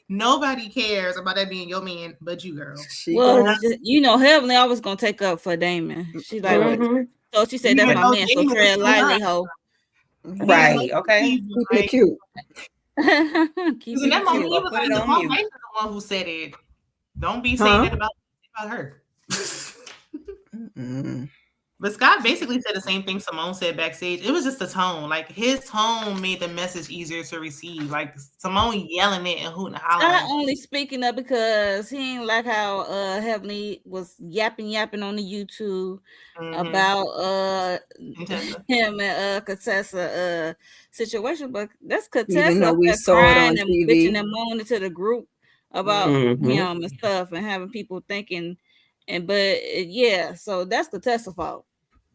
Nobody cares about that being your man, but you, girl. Heavenly always gonna take up for Damon. She's like, so she said, "That's my man." So tread lightly, ho. Right? Okay. Keep it cute. Keep it that moment, he was like, the one who said it. Don't be saying it about her. But Scott basically said the same thing Simone said backstage. It was just the tone. Like, his tone made the message easier to receive. Like, Simone yelling it and hooting and hollering. Scott only speaking up because he ain't like how Heavenly was yapping on the YouTube about him and Contessa situation. But that's Contessa. Even though we saw it on TV, bitching and moaning to the group about him and stuff, and having people thinking. So that's the Contessa fault.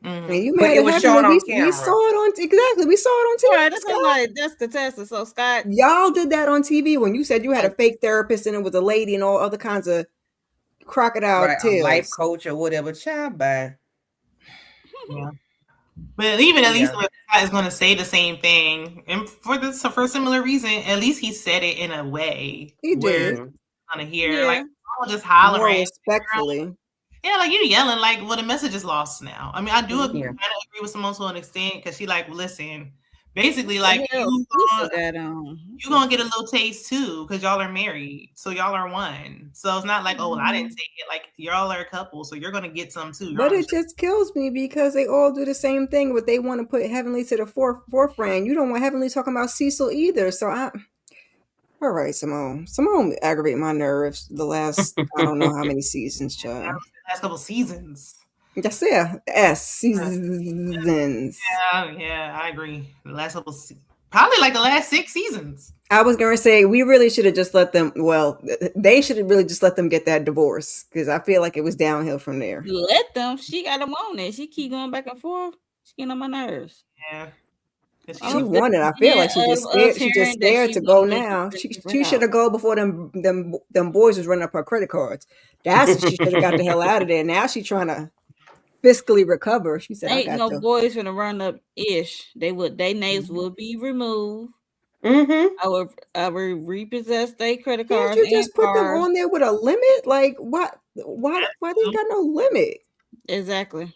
And you but it was shown on camera. We saw it on We saw it on TV. Right, that's Contessa. So Scott, y'all did that on TV when you said you had a fake therapist and it was a lady and all other kinds of crocodile tales, life coach or whatever. Child, bye. Yeah. But even at least Scott is going to say the same thing, and for a similar reason, at least he said it in a way he did. On to hear like just hollering more respectfully. Yeah, like you yelling, like, well, the message is lost now. I mean, I do kind of Yeah. agree with Simone to an extent because she like, listen, basically, The like hell you Cecil gonna, got on. you gonna get a little taste too because y'all are married, so y'all are one. So it's not like, oh, well, I didn't take it. Like y'all are a couple, so you're gonna get some too. But it just kills me because they all do the same thing, but they want to put Heavenly to the forefront. You don't want Heavenly talking about Cecil either. So all right, Simone. Simone aggravate my nerves the last I don't know how many seasons, child. The last couple seasons. That's seasons. Yeah, I agree. The last couple probably like the last 6 seasons. I was gonna say we really should have just let them. Well, they should have really just let them get that divorce because I feel like it was downhill from there. Let them. She got them on it. She keep going back and forth. She getting on my nerves. Yeah. She wanted. I feel like she just scared. She just scared to go now. She should have go before them boys was running up her credit cards. That's what she should have got the hell out of there. Now she's trying to fiscally recover. She said, "Ain't no boys gonna run up ish. They would. Their names will be removed. I will repossess their credit cards. Can't you just put them on there with a limit? Like what? Why they got no limit? Exactly.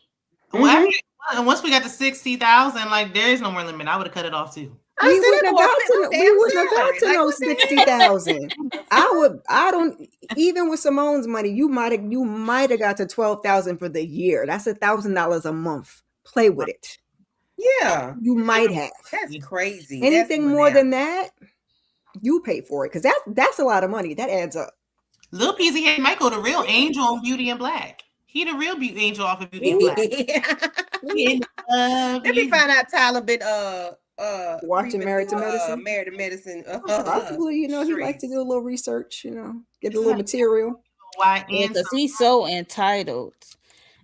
Well, once we got to 60,000, like there is no more limit. I would have cut it off too. We wouldn't have got to no 60,000. I don't even with Simone's money, you might have got to 12,000 for the year. That's $1,000 a month. Play with it. Yeah. You might have. That's crazy. Anything more than that, you pay for it. Because that's a lot of money. That adds up. Lil Peasy had Michael, the real angel on Beauty and Black. He the real angel off of Beauty and Black. Let me find out Tyler been watching Married to Medicine. Married to Medicine. Probably, he likes to do a little research, get a little material. Why? Because he's so entitled.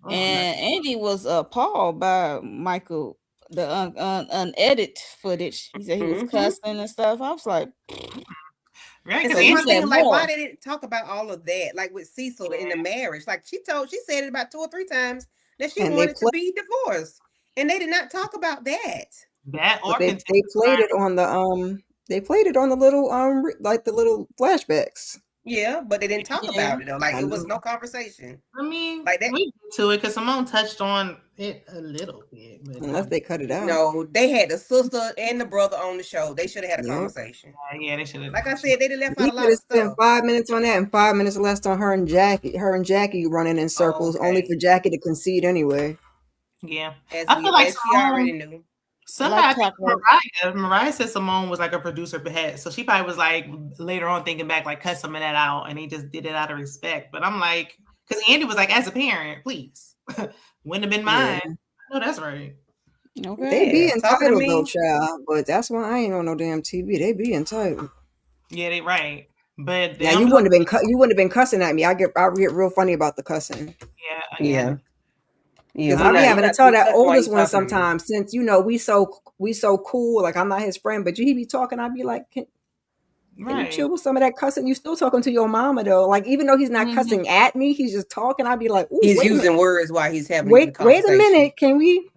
And Andy was appalled by Michael, the unedited footage. He said he was cussing and stuff. I was like, right? Because why they didn't talk about all of that, like with Cecil in the marriage? Like she said it about 2 or 3 times that she wanted to be divorced, and they did not talk about that. They played it on the little like the little flashbacks. Yeah, but they didn't talk about it though. Like it was no conversation. I mean, like that. We get to it because Simone touched on it a little bit, but unless they cut it out. No, they had the sister and the brother on the show. They should have had a conversation. Yeah, they should have. Like I said, they left out a lot of stuff. Spent 5 minutes on that and 5 minutes left on her and Jackie running in circles, only for Jackie to concede anyway. Yeah, I feel like she already knew. Somebody, Mariah said Simone was like a producer head, so she probably was like later on thinking back, like cut some of that out, and they just did it out of respect. But I'm like, because Andy was like, as a parent, please, wouldn't have been mine. Yeah. No, that's right. Okay, they be entitled though, child. But that's why I ain't on no damn TV. They be entitled. Yeah, they right. But yeah, you wouldn't have been cussing at me. I get real funny about the cussing. Yeah. Because I be having to tell that oldest one sometimes, since we so cool. Like I'm not his friend, but he be talking. I'd be like, can you chill with some of that cussing? You still talking to your mama though. Like even though he's not cussing at me, he's just talking. I'd be like, he's using words while he's having. Wait a minute, can we?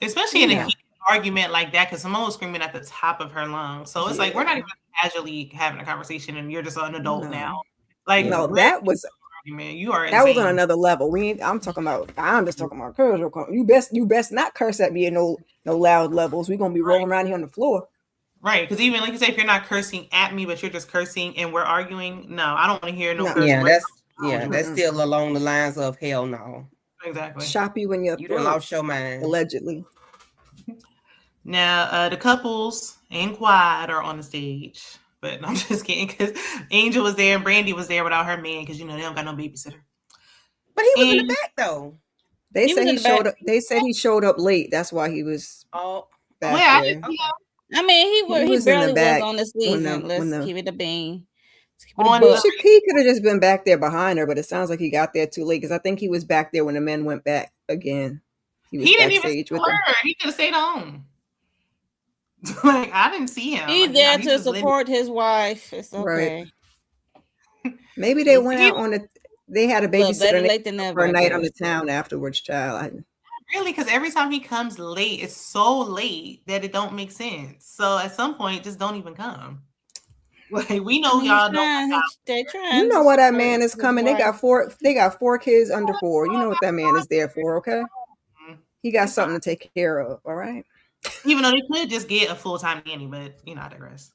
Especially in a argument like that, because Simone was screaming at the top of her lungs. So it's like we're not even casually having a conversation, and you're just an adult now. Like no, that was. Man, you are. That was on another level. I'm just talking about curse. You best not curse at me in no loud levels. We're gonna be rolling around here on the floor. Right, because even like you say, if you're not cursing at me, but you're just cursing and we're arguing, no, I don't want to hear no curse. Yeah, that's still along the lines of hell no. Exactly. Shop you when you done lost your mind. Allegedly. Now the couples and Quad are on the stage. But I'm just kidding because Angel was there and Brandy was there without her man because they don't got no babysitter. But he was in the back though. They said he showed up. They said he showed up late. That's why he was. Back there. I mean, he barely was on the season. Let's keep it a bean. He could have just been back there behind her, but it sounds like he got there too late because I think he was back there when the men went back again. He was didn't even with her. He could have stayed home. Like I didn't see him. He's there to support his wife. It's okay. Right. Maybe they went out on the. They had a babysitter for a night on the town afterwards, child. Really, because every time he comes late, it's so late that it don't make sense. So at some point, just don't even come. Like, we know y'all don't. They're trying. You know what that man is coming. They got four kids under 4. You know what that man is there for, okay? He got something to take care of, all right? Even though they could just get a full-time nanny, but I digress.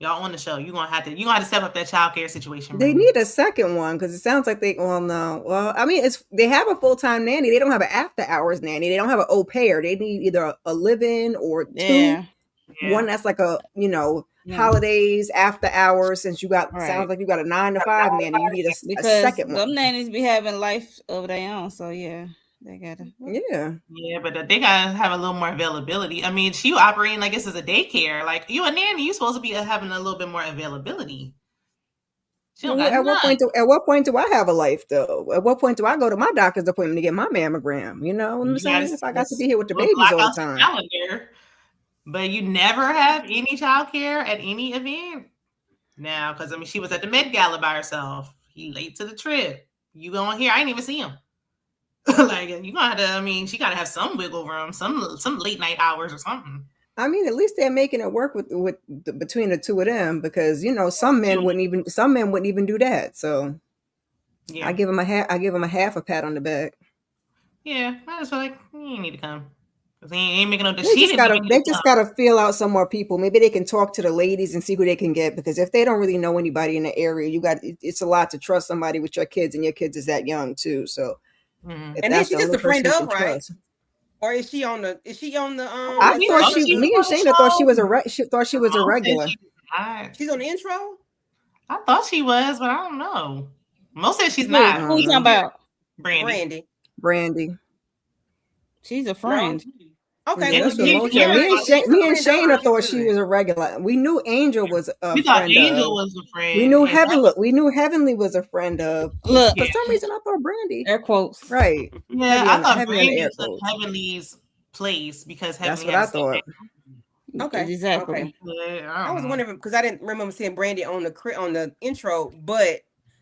Y'all on the show. You're gonna have to step up that childcare situation. They need a second one because it sounds like well, I mean, they have a full-time nanny. They don't have an after-hours nanny. They don't have an au pair. They need either a live-in or 2. Yeah. One that's like a holidays after hours. Since you got sounds like you got a 9 to 5 nanny, you need a second one. Them nannies be having life of their own, so yeah. They gotta, but they gotta have a little more availability. I mean, she operating like this is a daycare. Like, you a nanny, you supposed to be having a little bit more availability. At what point do I have a life though? At what point do I go to my doctor's appointment to get my mammogram? You know what I'm saying? If I got to be here with the babies all the time. But you never have any childcare at any event now, because I mean, she was at the Met Gala by herself. He late to the trip. You going here? I didn't even see him. Like, you gotta have to. I mean, she gotta have some wiggle room, some late night hours or something. I mean, at least they're making it work between the two of them, because some men wouldn't even do that. So I give them a half a pat on the back. Yeah, I just feel like you need to come. They ain't making no decision. They just gotta feel out some more people. Maybe they can talk to the ladies and see who they can get, because if they don't really know anybody in the area, it's a lot to trust somebody with your kids, and your kids is that young too. So. And then she's just a friend of, right? Trust. Or is she on the? I thought me and Shayna thought she was a regular. She's on the intro. I thought she was, but I don't know. Most said she's not. Who you talking about? Brandy. She's a friend. No. Okay. Yeah, that's what me and Shayna thought she was a regular. We knew Angel was a we friend. Angel was a friend. We knew Heavenly was a friend of. Look, for some reason I thought Brandy. Air quotes. Right. Yeah, I thought Brandy took Heavenly's place because Heavenly. That's what I thought. Okay, exactly. Okay. I was wondering because I didn't remember seeing Brandy on the intro, but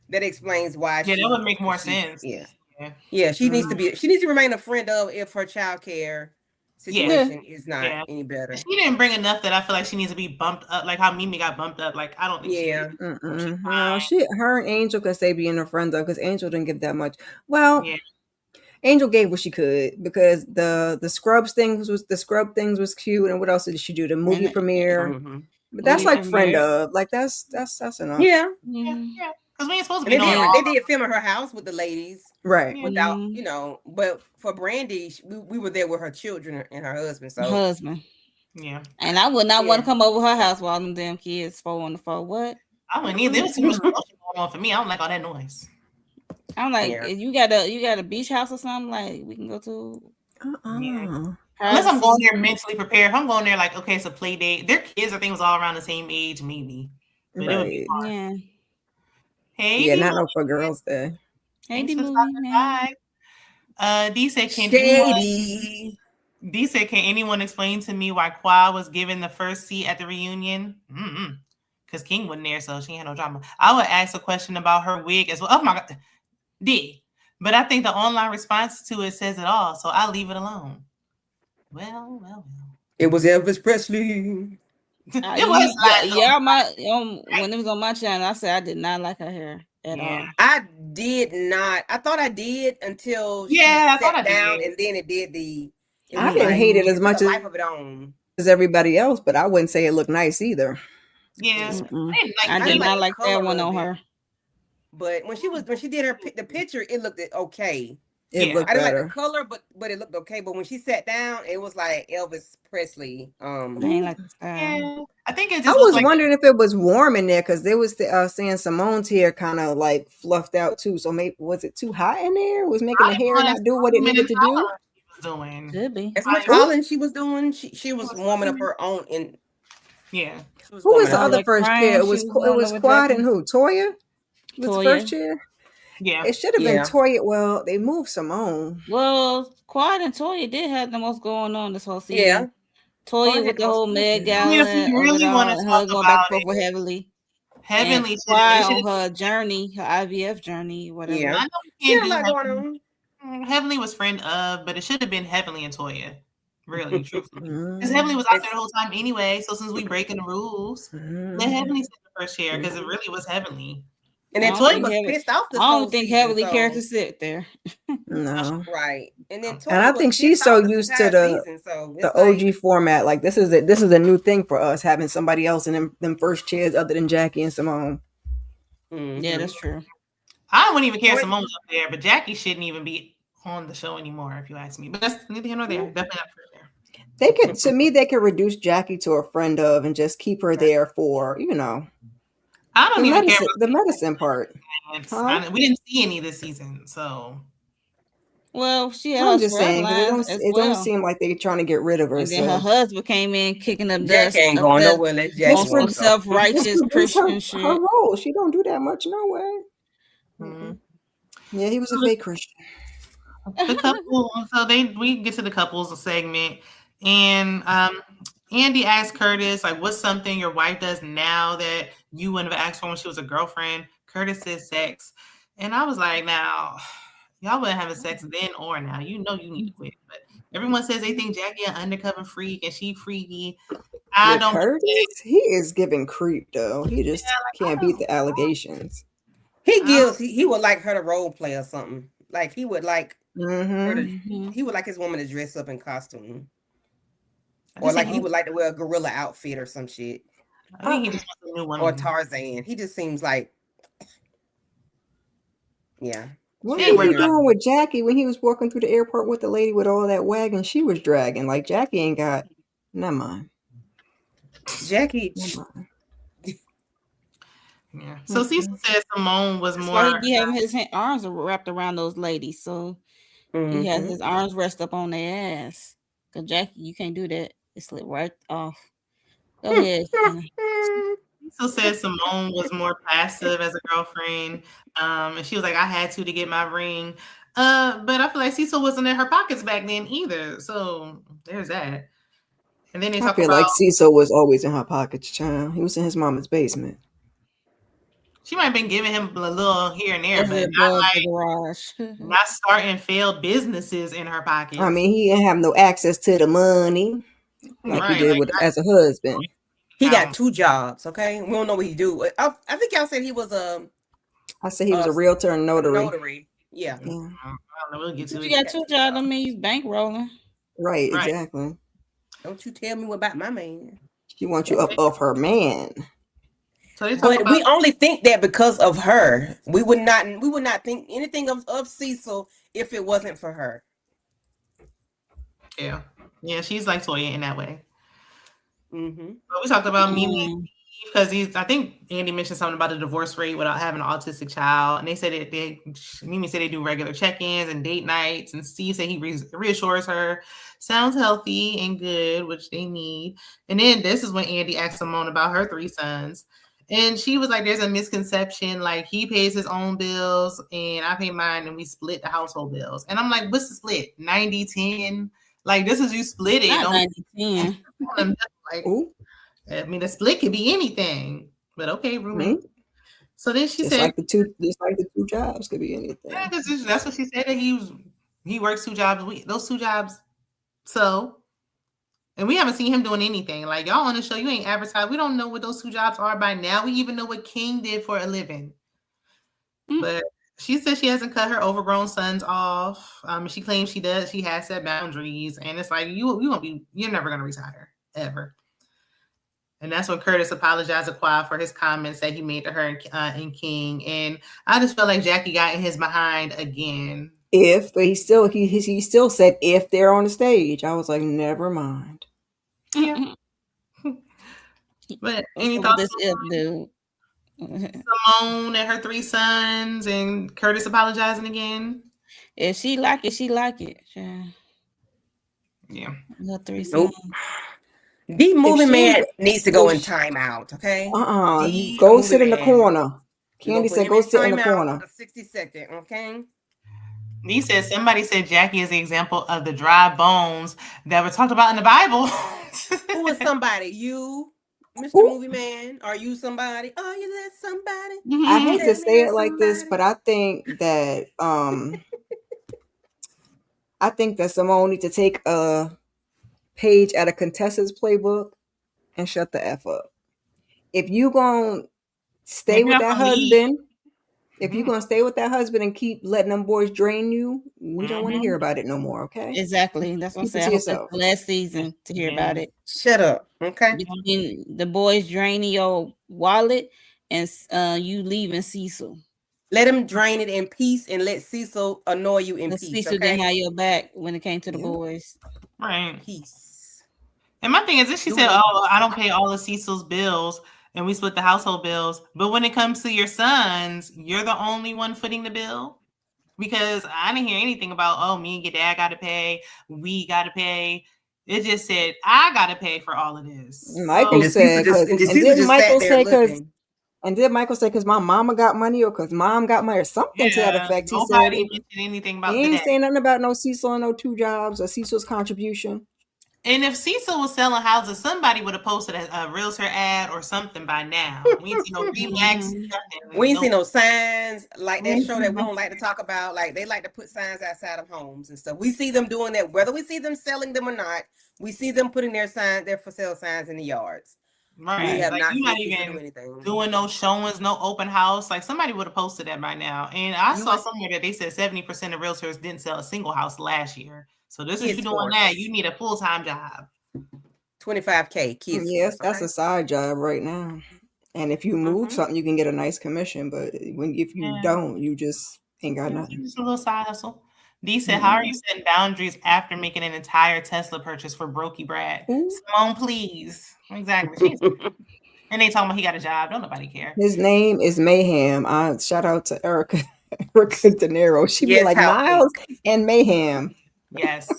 that explains why. Yeah, that would make more sense. Yeah. She needs to be. She needs to remain a friend of if her childcare situation is not any better. She didn't bring enough that I feel like she needs to be bumped up, like how Mimi got bumped up. Like, I don't think her and Angel could stay being her friend though, because Angel didn't give that much. Well, Angel gave what she could, because the scrub things was cute, and what else did she do? The movie premiere. But that's like friend of, like that's enough. Yeah. Because we ain't supposed to be. They did film at her house with the ladies, right? Without but for Brandy, we were there with her children and her husband. Yeah. And I would not want to come over her house while them damn kids 4 on the 4. What? I wouldn't either. There was too much going on for me. I don't like all that noise. I'm like, you got a beach house or something like we can go to. Unless I'm going there mentally prepared. If I'm going there like, okay, it's a play date. Their kids, I think, was all around the same age, maybe. But it would be hard. Yeah. Hey, yeah, not no for girls there. Hey, D said, can anyone explain to me why Qua was given the first seat at the reunion? Because King wasn't there, so she had no drama. I would ask a question about her wig as well. Oh my God, but I think the online response to it says it all, so I'll leave it alone. Well. It was Elvis Presley. It was when it was on my channel, I said I did not like her hair at all. I did not. I thought I did until she sat down, and then it did the. I didn't hate it as much as everybody else, but I wouldn't say it looked nice either. Yeah, I did not like that one on her. But when she did the picture, it looked okay. It looked better. I better. didn't like the color, but it looked okay. But when she sat down, it was like Elvis Presley. I ain't like I think it just. I was wondering if it was warm in there, because they was saying Simone's hair kind of like fluffed out too. So maybe was it too hot in there? Was making the hair not do what it needed to do? Could be. As much hollering she was doing, she was warming up her own. Yeah. Who was the other first chair? It was Quad and who? Toya was the first chair. Yeah, it should have been Toya. Well, they moved Simone. Well, Quad and Toya did have the most going on this whole season. Yeah, Toya with the whole Met Gala. If you really want to talk about back and forth with Heavenly. Quad on her journey, her IVF journey, whatever. Yeah, I know going on. Heavenly was friend of, but it should have been Heavenly and Toya. Really, truthfully. Because Heavenly was out there the whole time anyway. So since we breaking the rules, let Heavenly sit the first chair because it really was Heavenly. And then Toy was pissed off this whole season. I don't think Heavenly cared to sit there. No. Right. And then Toy and I think she's so used to the OG format. Like this is a new thing for us, having somebody else in them first chairs other than Jackie and Simone. Mm-hmm. Yeah, that's true. I wouldn't even care Simone's up there, but Jackie shouldn't even be on the show anymore, if you ask me. But that's neither here nor there. Definitely not for there. They could, to me, they could reduce Jackie to a friend of and just keep her there for, I don't even care the medicine part. Huh? We didn't see any this season, so. Well, she had I'm just saying because it don't seem like they're trying to get rid of her. And then her husband came in kicking up Jack dust. Ain't going nowhere. Let Jack some self-righteous Christian shit. Her role, she don't do that much nowhere. Yeah, he was a fake Christian. The couple, so we get to the couples segment, and Andy asked Curtis, like, what's something your wife does now that you wouldn't have asked for when she was a girlfriend? Curtis says sex. And I was like, now, y'all wasn't having sex then or now. You know you need to quit. But everyone says they think Jackie an undercover freak and she freaky. I don't. Curtis, he is giving creep, though. He just can't beat the allegations. He would like her to role play or something. Like he would like he would like his woman to dress up in costume. Or like he would like to wear a gorilla outfit or some shit. I think he just wants a new one. Or Tarzan. He just seems like What was he doing with Jackie when he was walking through the airport with the lady with all that wagon she was dragging? Like Jackie ain't got never mind. Jackie. Yeah. So Cecil said Simone was more. Why he having his arms wrapped around those ladies, so he has his arms rest up on their ass. Cause Jackie, you can't do that. It slid right off. Go ahead. Cecil said Simone was more passive as a girlfriend, and she was like, "I had to get my ring." But I feel like Cecil wasn't in her pockets back then either. So there's that. And then I feel like Cecil was always in her pockets, child. He was in his mama's basement. She might have been giving him a little here and there, but not starting failed businesses in her pocket. I mean, he didn't have no access to the money like he did as a husband. He got 2 jobs, okay? We don't know what he do. I think y'all said he was I said he was a realtor and notary. Yeah. I don't know. We'll get to it. You got 2 jobs. I mean, he's bankrolling. Right, exactly. Don't you tell me about my man. She wants you up off her man. So but we only think that because of her. We would not think anything of Cecil if it wasn't for her. Yeah. Yeah, she's like Toya in that way. Mm-hmm. But we talked about Mimi because I think Andy mentioned something about the divorce rate without having an autistic child. And they said Mimi said they do regular check-ins and date nights. And Steve said he reassures her, sounds healthy and good, which they need. And then this is when Andy asked Simone about her 3 sons. And she was like, there's a misconception. Like, he pays his own bills and I pay mine and we split the household bills. And I'm like, what's the split? 90-10? Like, this is you split it. Not 90-10. Like, I mean, the split could be anything. But okay, roommate. Mm-hmm. So then she said, like the two jobs could be anything. Yeah, that's what she said, that he works 2 jobs a week. Those 2 jobs. So. And we haven't seen him doing anything. Like, y'all on the show, you ain't advertised. We don't know what those 2 jobs are by now. We even know what King did for a living. But she said she hasn't cut her overgrown sons off. She claims she does. She has set boundaries. And it's like, you're never going to retire, ever. And that's when Curtis apologized to Quad for his comments that he made to her and King. And I just felt like Jackie got in his behind again. But he still said if they're on the stage. I was like, never mind. Yeah. But any thoughts this if dude? Simone and her 3 sons and Curtis apologizing again? If she like it, she like it. Yeah. Her 3 sons. The movie man needs to go in timeout, okay? Go sit in the corner. Candy said go sit in the corner. 60-second, okay? He said somebody said Jackie is the example of the dry bones that were talked about in the Bible. Who is somebody? You, Mr. Movie Man? Are you somebody? Are you that somebody? I hate to say it like this, but I think that Simone needs to take a page at a Contessa's playbook and shut the F up. If you gonna stay with that husband, if you're gonna stay with that husband and keep letting them boys drain you, we don't want to hear about it no more. Okay. Exactly. That's what I'm saying. I hope that's the last season to hear about it. Shut up. Okay. Between the boys draining your wallet and you leaving Cecil. Let him drain it in peace and let Cecil annoy you in peace. Cecil didn't have your back when it came to the boys. Right. Peace. And my thing is this, she said, oh, I don't pay all of Cecil's bills and we split the household bills. But when it comes to your sons, you're the only one footing the bill. Because I didn't hear anything about, oh, me and your dad got to pay. We got to pay. It just said, I got to pay for all of this. Michael said, and did Michael say, because my mama got money or because mom got money or something to that effect? He said, mentioned anything about he ain't saying nothing about no Cecil and no 2 jobs or Cecil's contribution. And if Cecil was selling houses, somebody would have posted a realtor ad or something by now. We ain't seen no relax. We ain't seen no signs like that show that we don't like to talk about. Like they like to put signs outside of homes and stuff. We see them doing that, whether we see them selling them or not. We see them putting their for sale signs in the yards. Right. We have like, not you not seen even do anything. Doing no showings, no open house. Like somebody would have posted that by now. And I saw somewhere that they said 70% of realtors didn't sell a single house last year. So this is you doing that. You need a full-time job. 25K kids. Yes, that's a side job right now. And if you move something, you can get a nice commission. But if you don't, you just ain't got nothing. Just a little side hustle. D said, how are you setting boundaries after making an entire Tesla purchase for Brokey Brad? Simone, please. Exactly. And they talking about he got a job. Don't nobody care. His name is Mayhem. Shout out to Erica De Niro. She be like Miles and Mayhem. Yes.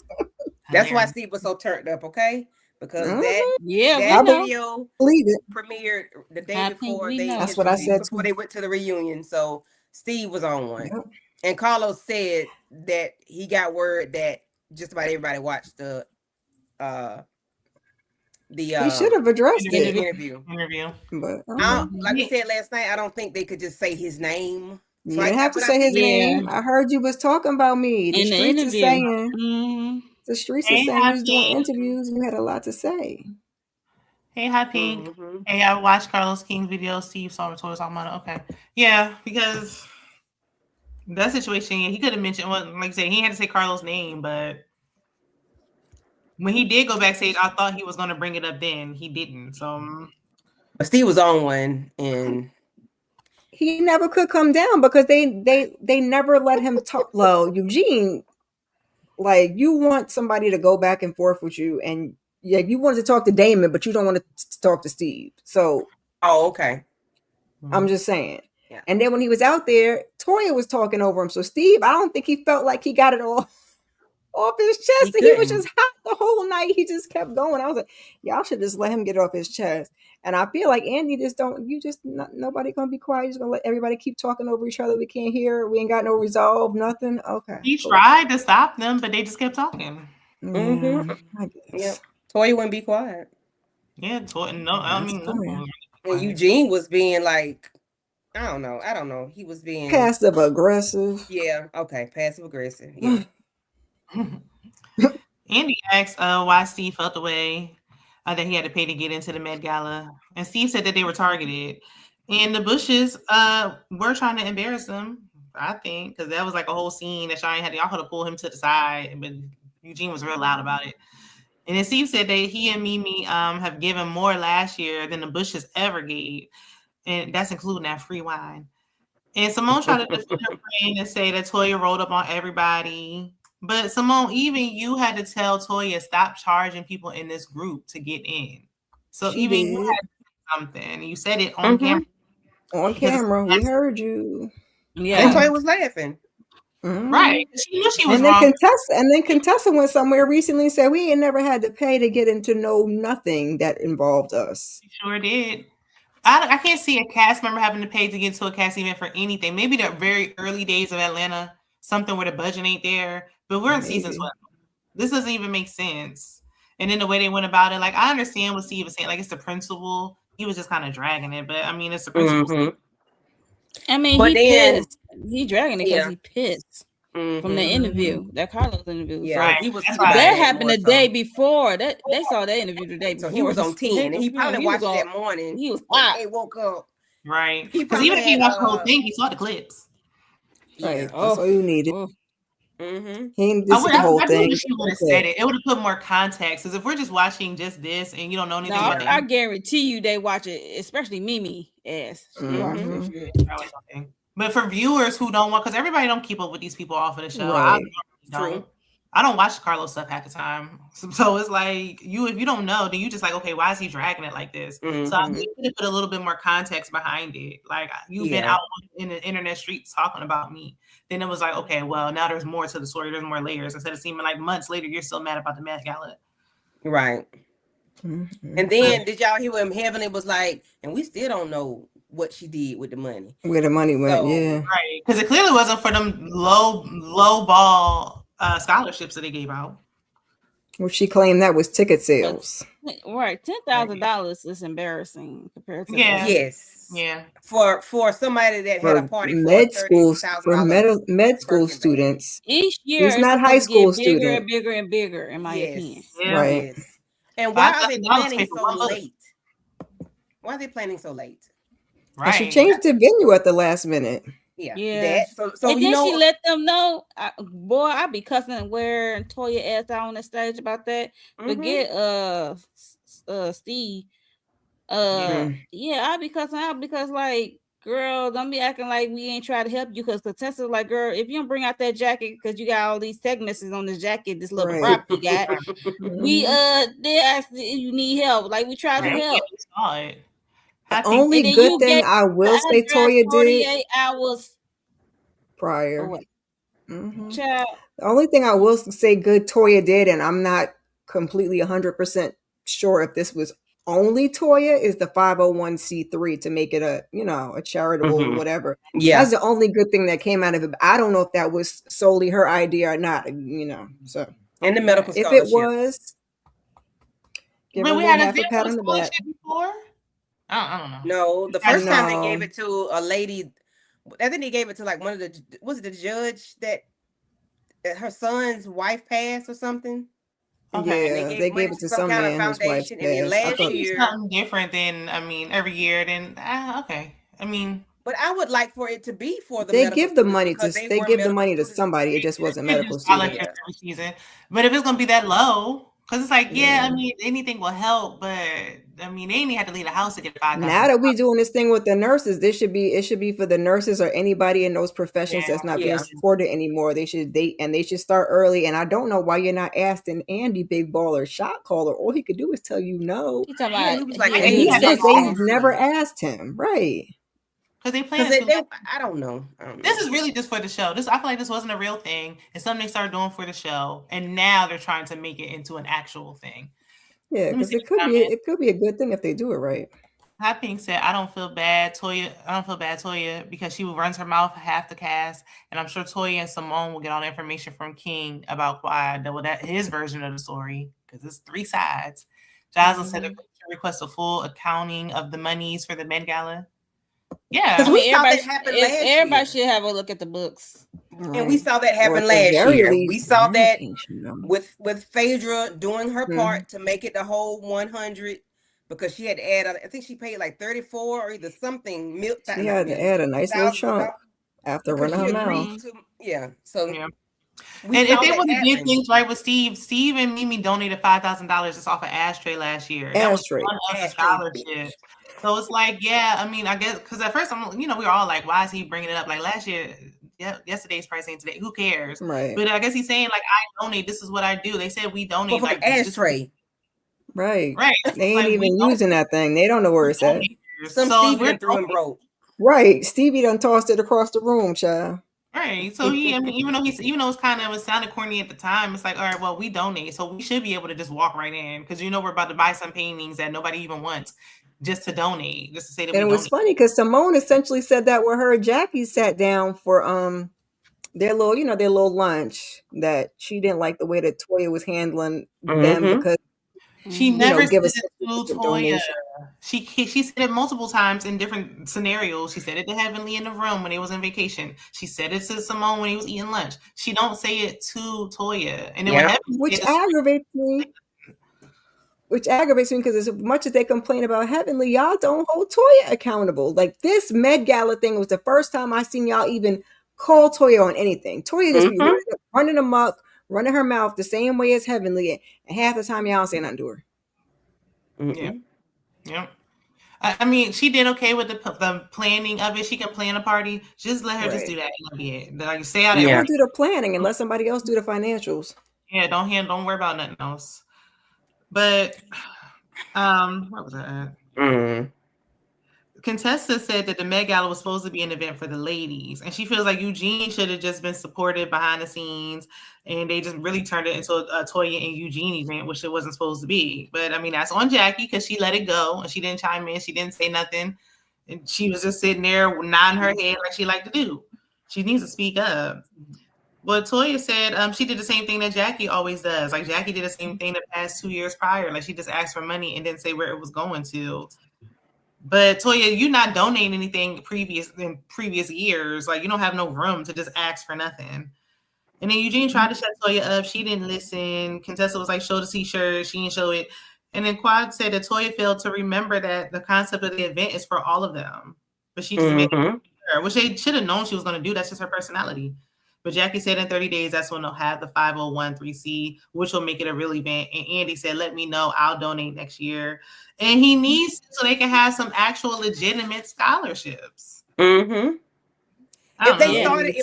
That's why Steve was so turned up, okay? Because that video premiered the day before that's what I said before they went to the reunion. So Steve was on one. Yep. And Carlos said that he got word that just about everybody watched the he should have addressed it. Interview. But like we said last night, I don't think they could just say his name. So you didn't have to say his name. I heard you was talking about me. The streets is saying the streets is saying you was doing interviews and you had a lot to say. Hey, hi Pink. Hey, I watched Carlos King's video. Steve saw what talking about it. Okay. Yeah, because that situation, he could have mentioned, well, like I said, he had to say Carlos' name, but when he did go backstage, I thought he was going to bring it up then. He didn't. So Steve was on one, and he never could come down because they never let him talk. Well, Eugene, like you want somebody to go back and forth with you, and you wanted to talk to Damon, but you don't want to talk to Steve. So, okay. I'm just saying. Yeah. And then when he was out there, Toya was talking over him. So Steve, I don't think he felt like he got it all off his chest. He was just hot the whole night. He just kept going. I was like, y'all should just let him get it off his chest. And I feel like Andy nobody gonna be quiet. You're just gonna let everybody keep talking over each other. We can't hear. We ain't got no resolve, nothing. Okay. He tried to stop them, but they just kept talking. I guess. Yeah. Toya wouldn't be quiet. Yeah, Toya. No, I mean, no. And Eugene was being like, I don't know. He was being passive aggressive. Yeah. Okay. Passive aggressive. Yeah. Andy asked why Steve felt the way that he had to pay to get into the Met Gala, and Steve said that they were targeted, and the Bushes were trying to embarrass them. I think because that was like a whole scene that y'all could have pulled him to the side, but Eugene was real loud about it. And then Steve said that he and Mimi have given more last year than the Bushes ever gave, and that's including that free wine. And Simone tried to defend her friend and say that Toya rolled up on everybody. But Simone, even you had to tell Toya, stop charging people in this group to get in. So you had to say something. You said it on camera. On camera, we heard you. Yeah. And Toya was laughing. Right. She knew she was wrong. Then Contessa went somewhere recently and said, we ain't never had to pay to get into nothing that involved us. She sure did. I can't see a cast member having to pay to get to a cast event for anything. Maybe the very early days of Atlanta, something where the budget ain't there. But we're in season 12. This doesn't even make sense. And then the way they went about it, like I understand what Steve was saying. Like it's the principal. He was just kind of dragging it, but I mean it's the principal. I mean, he pissed. He dragging it because he pissed. from the interview, that Carlos interview. Yeah, so he was. That happened the day before. That they saw that interview the day before. So he was on 10, and he probably watched it that morning. He was when they woke up. Right. Because even if he watched the whole thing, he saw the clips. Right. That's all you needed. He didn't I see the whole thing. Wish he would have said it. It would have put more context. Because if we're just watching just this and you don't know anything about it, I guarantee you they watch it, especially Mimi ass. But for viewers who don't want, because everybody don't keep up with these people off of the show. Right. I don't watch Carlos stuff half the time. So it's like, if you don't know, then you just like, okay, why is he dragging it like this? So I think you could put a little bit more context behind it. Like, you've been out in the internet streets talking about me. Then it was like, okay, well, now there's more to the story. There's more layers. Instead of seeming like months later, you're still mad about the Met Gala. Right. And then did y'all hear him heaven? It was like, and we still don't know what she did with the money. Where the money went, right? Because it clearly wasn't for them low ball scholarships that they gave out. Well, she claimed that was ticket sales. Right, $10,000 is embarrassing compared to for somebody that had a party med schools for med school students. Each year, he's not high school student. Bigger and bigger and bigger, in my opinion. Right. And why are they planning so late? Why are they planning so late? Right. She changed the venue at the last minute. Yeah. So and then she let them know. Boy, I be cussing and wearing Toya ass out on the stage about that. Forget Steve. I be cussing out because, like, girl, don't be acting like we ain't try to help you. Because Tessa, like, girl, if you don't bring out that jacket because you got all these tech messages on this jacket, this little prop you got, we they asked if you need help. Like, we tried to help. The only good thing I will say Toya did 48 hours prior. The only thing I will say good Toya did, and I'm not completely 100% sure if this was only Toya, is the 501c3 to make it a charitable whatever. That's the only good thing that came out of it. But I don't know if that was solely her idea or not. So and the medical if it was, give her we had half a pat on the back. Before. I don't know. No, the first time they gave it to a lady, I think they gave it to like one of the, was it the judge that her son's wife passed or something? Okay, they gave it to some kind of foundation. And then last year, something different than every year. Then okay, but I would like for it to be for the. They give the money to somebody. It just wasn't medical students. But if it's gonna be that low. Because it's like, anything will help, but they ain't even have to leave the house to get $5,000. Now that we doing this thing with the nurses, it should be for the nurses or anybody in those professions that's not being supported anymore. They should start early. And I don't know why you're not asking Andy, big baller, shot caller. All he could do is tell you no. He talking about, he was like, they've never asked him, right? Because they plan. I don't know. This is really just for the show. I feel like this wasn't a real thing. It's something they started doing for the show, and now they're trying to make it into an actual thing. Yeah, because it could be a good thing if they do it right. That being said, I don't feel bad, Toya, because she runs her mouth half the cast, and I'm sure Toya and Simone will get all the information from King about why his version of the story, because it's 3 sides. Jocelyn said they request a full accounting of the monies for the Met Gala. Yeah, because we saw that happen last year. Everybody should have a look at the books, and we saw that happen last year. We saw that with Phaedra doing her part to make it the whole 100, because she had to add. I think she paid like 34 or either something. She had to add a nice little chunk after running her mouth. And if they would have did things right with Steve and Mimi donated $5,000 just off an ashtray last year. That was one of the scholarship. So it's like, I guess, because at first we were all like, why is he bringing it up? Like last year, yesterday's price ain't today. Who cares? Right. But I guess he's saying like, I donate. This is what I do. They said we donate like ashtray. Right. They ain't even using that thing. They don't know where it's at. Stevie threw and broke. Right. Stevie done tossed it across the room, child. Right. So even though it sounded corny at the time, it's like, all right, well, we donate, so we should be able to just walk right in, because we're about to buy some paintings that nobody even wants, just to donate, just to say that. And it was funny because Simone essentially said that with her and Jackie sat down for their little lunch, that she didn't like the way that Toya was handling them, because She never give said us it to Toya. donation. She said it multiple times in different scenarios. She said it to Heavenly in the room when they was on vacation. She said it to Simone when he was eating lunch. She don't say it to Toya. And then when Heavenly which aggravates me. Which aggravates me because as much as they complain about Heavenly, y'all don't hold Toya accountable. Like this Met Gala thing was the first time I seen y'all even call Toya on anything. Toya just be running amok, running her mouth the same way as Heavenly, and half the time y'all don't say nothing to her. Yeah. I mean, she did okay with the planning of it. She can plan a party. Just let her just do that. Like say out there. Do the planning and let somebody else do the financials. Yeah, don't worry about nothing else. But what was that? Contessa said that the Met Gala was supposed to be an event for the ladies, and she feels like Eugene should have just been supported behind the scenes, and they just really turned it into a Toya and Eugene event, which it wasn't supposed to be. But I mean, that's on Jackie because she let it go and she didn't chime in, she didn't say nothing, and she was just sitting there nodding her head like she liked to do. She needs to speak up. But Toya said she did the same thing that Jackie always does. Like Jackie did the same thing the past 2 years prior. Like she just asked for money and didn't say where it was going to. But Toya, you're not donating anything in previous years. Like you don't have no room to just ask for nothing. And then Eugene tried to shut Toya up. She didn't listen. Contessa was like, show the t-shirt. She didn't show it. And then Quad said that Toya failed to remember that the concept of the event is for all of them. But she just made it her, which they should have known she was going to do. That's just her personality. But Jackie said in 30 days, that's when they'll have the 501(c), which will make it a real event. And Andy said, let me know. I'll donate next year. And he needs so they can have some actual legitimate scholarships. If they started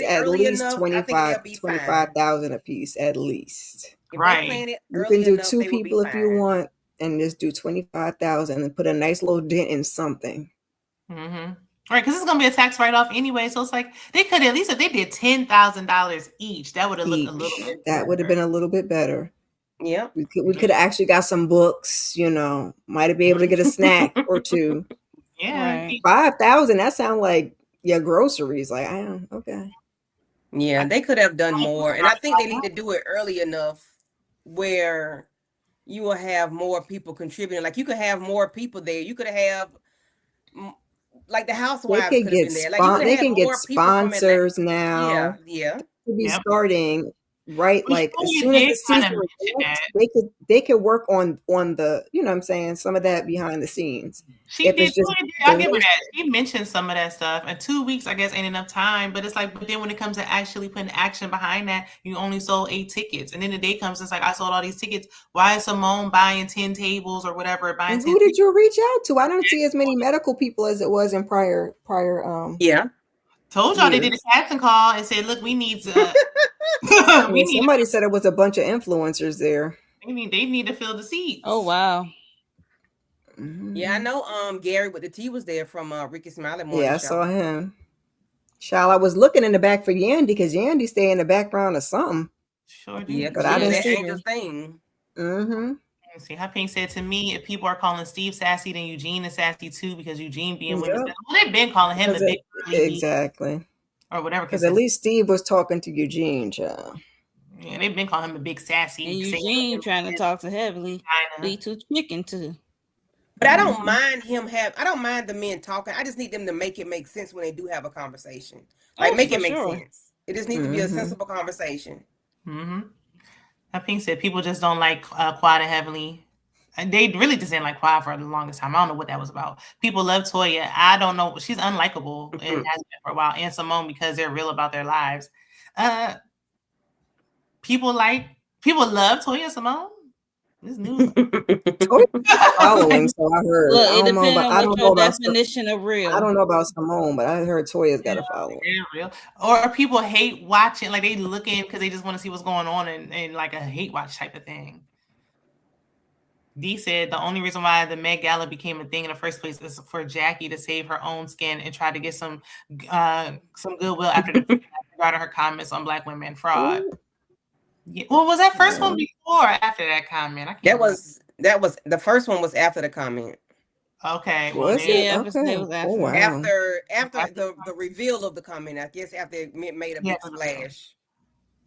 at least enough, 25,000 a piece, at least. Right. You can do two people if you want, and just do 25,000 and put a nice little dent in something. Right, because it's gonna be a tax write-off anyway. So it's like they could at least if they did $10,000 each, that would have looked a little bit. That would have been a little bit better. Yeah, we could have actually got some books. Might have been able to get a snack or two. Yeah, 5,000. That sounds like your groceries. Like I don't. Okay. Yeah, they could have done more, and I think they need to do it early enough where you will have more people contributing. Like you could have more people there. You could have. Like the housewives could have been there. Like they can get sponsors now. Yeah. To be starting right, like as soon as the season, they could work on the what I'm saying, some of that behind the scenes. I'll give her that. She mentioned some of that stuff. And 2 weeks, I guess, ain't enough time. But it's like, but then when it comes to actually putting action behind that, you only sold 8 tickets. And then the day comes, it's like, I sold all these tickets. Why is Simone buying 10 tables or whatever? And who did you reach out to? I don't see as many medical people as it was in prior. Yeah. Told y'all they did a casting call and said, look, we need to. Somebody said it was a bunch of influencers there. They need to fill the seats. Oh, wow. Yeah, I know Gary with the T was there from Ricky Smiley Morning Show. I saw him. Child, I was looking in the back for Yandy because Yandy stay in the background of something. Sure do. Yeah, but I didn't see Angel's thing. Let's see. How Pink said to me, if people are calling Steve sassy, then Eugene is sassy too because Eugene being women's. Well, they've been calling him a big exactly or whatever. Because at least Steve was talking to Eugene, child. Yeah, they've been calling him a big sassy. And Eugene trying to talk to Heavenly. Be too chicken too. But I don't mind I don't mind the men talking. I just need them to make it make sense when they do have a conversation. Like make it make sense. It just needs to be a sensible conversation. I think said people just don't like Quad and Heavenly. And they really just didn't like Quad for the longest time. I don't know what that was about. People love Toya. I don't know. She's unlikable and has been for a while. And Simone because they're real about their lives. People love Toya and Simone. This news. Following, so I heard. Look, it depends on what your definition of real. I don't know about Simone, but I heard Toya's got a following. Real. Or people hate watching, like they looking because they just want to see what's going on and like a hate watch type of thing. D said the only reason why the Met Gala became a thing in the first place is for Jackie to save her own skin and try to get some goodwill after regarding her comments on Black women fraud. Yeah. Well, was that first one before or after that comment? That was the first one was after the comment. Okay. Well, it was after. Oh, wow. After the reveal of the comment, I guess after it made a big splash.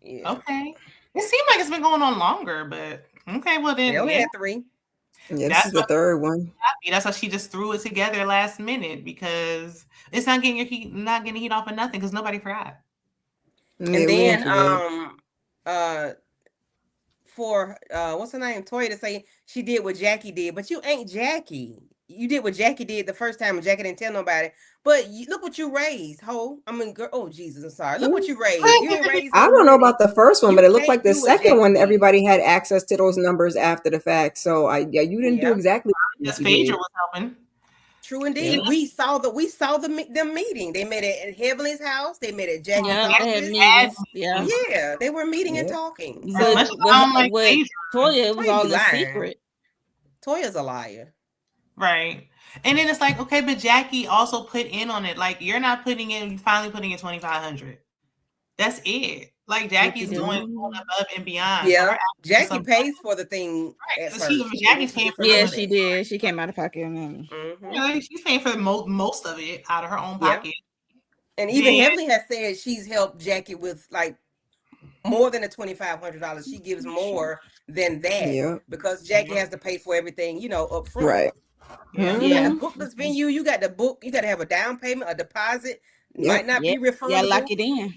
Yeah. Okay. It seemed like it's been going on longer, but Okay, well then, they only had 3. Yeah, this is the third one. Happy. That's why she just threw it together last minute because it's not getting heat off of nothing because nobody forgot. Yeah, and then for what's her name, Toya, to say she did what Jackie did, but you ain't Jackie. You did what Jackie did the first time, and Jackie didn't tell nobody. But look what you raised, ho. I mean, girl. Oh Jesus, I'm sorry. Look what you raised. You ain't raised. I don't know about the first one, but it looked like the second one. Did. Everybody had access to those numbers after the fact. So you didn't do exactly. Just Phaedra was helping. True indeed. Yeah. We saw them meeting. They met at Heavenly's house. They met at Jackie's office. They had meetings. Yeah, they were meeting and talking. But with Toya, it was all in secret. Toya's a liar. Right. And then it's like, okay, but Jackie also put in on it. Like, you're not putting in, you finally putting in $2,500. That's it. Like, Jackie's going above and beyond. Yeah, so Jackie pays for the thing. Right. Jackie's paying for she did. She came out of pocket. Yeah, she's paying for most of it out of her own pocket. And even Heavenly has said she's helped Jackie with like more than the $2,500. She gives more than that because Jackie has to pay for everything, up front. Right. Yeah. To book this venue, you got to have a down payment, a deposit. Might not be refundable. Yeah, lock it in.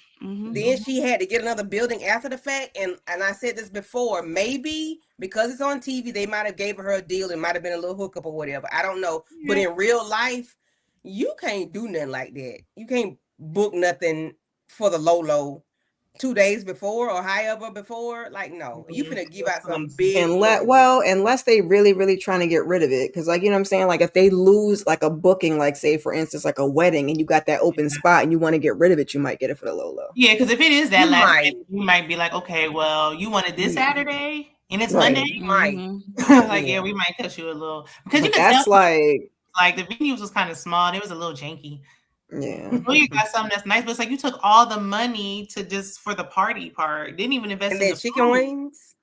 Then she had to get another building after the fact, and I said this before, maybe because it's on TV, they might have gave her a deal. It might have been a little hookup or whatever. I don't know. Yeah. But in real life, you can't do nothing like that. You can't book nothing for the low 2 days before or however before. Like, no, you finna give out some big unless they really, really trying to get rid of it. Because, like, you know what I'm saying? Like, if they lose, like, a booking, like, say, for instance, like a wedding, and you got that open spot and you want to get rid of it, you might get it for the low. Yeah, because if it is that you might be like, okay, well, you wanted this Saturday and it's Monday? You might. We might cut you a little. Because you can tell, like, the venues was kind of small. It was a little janky. Yeah. Well, you got something that's nice, but it's like you took all the money for the party part. Didn't even invest in the chicken wings.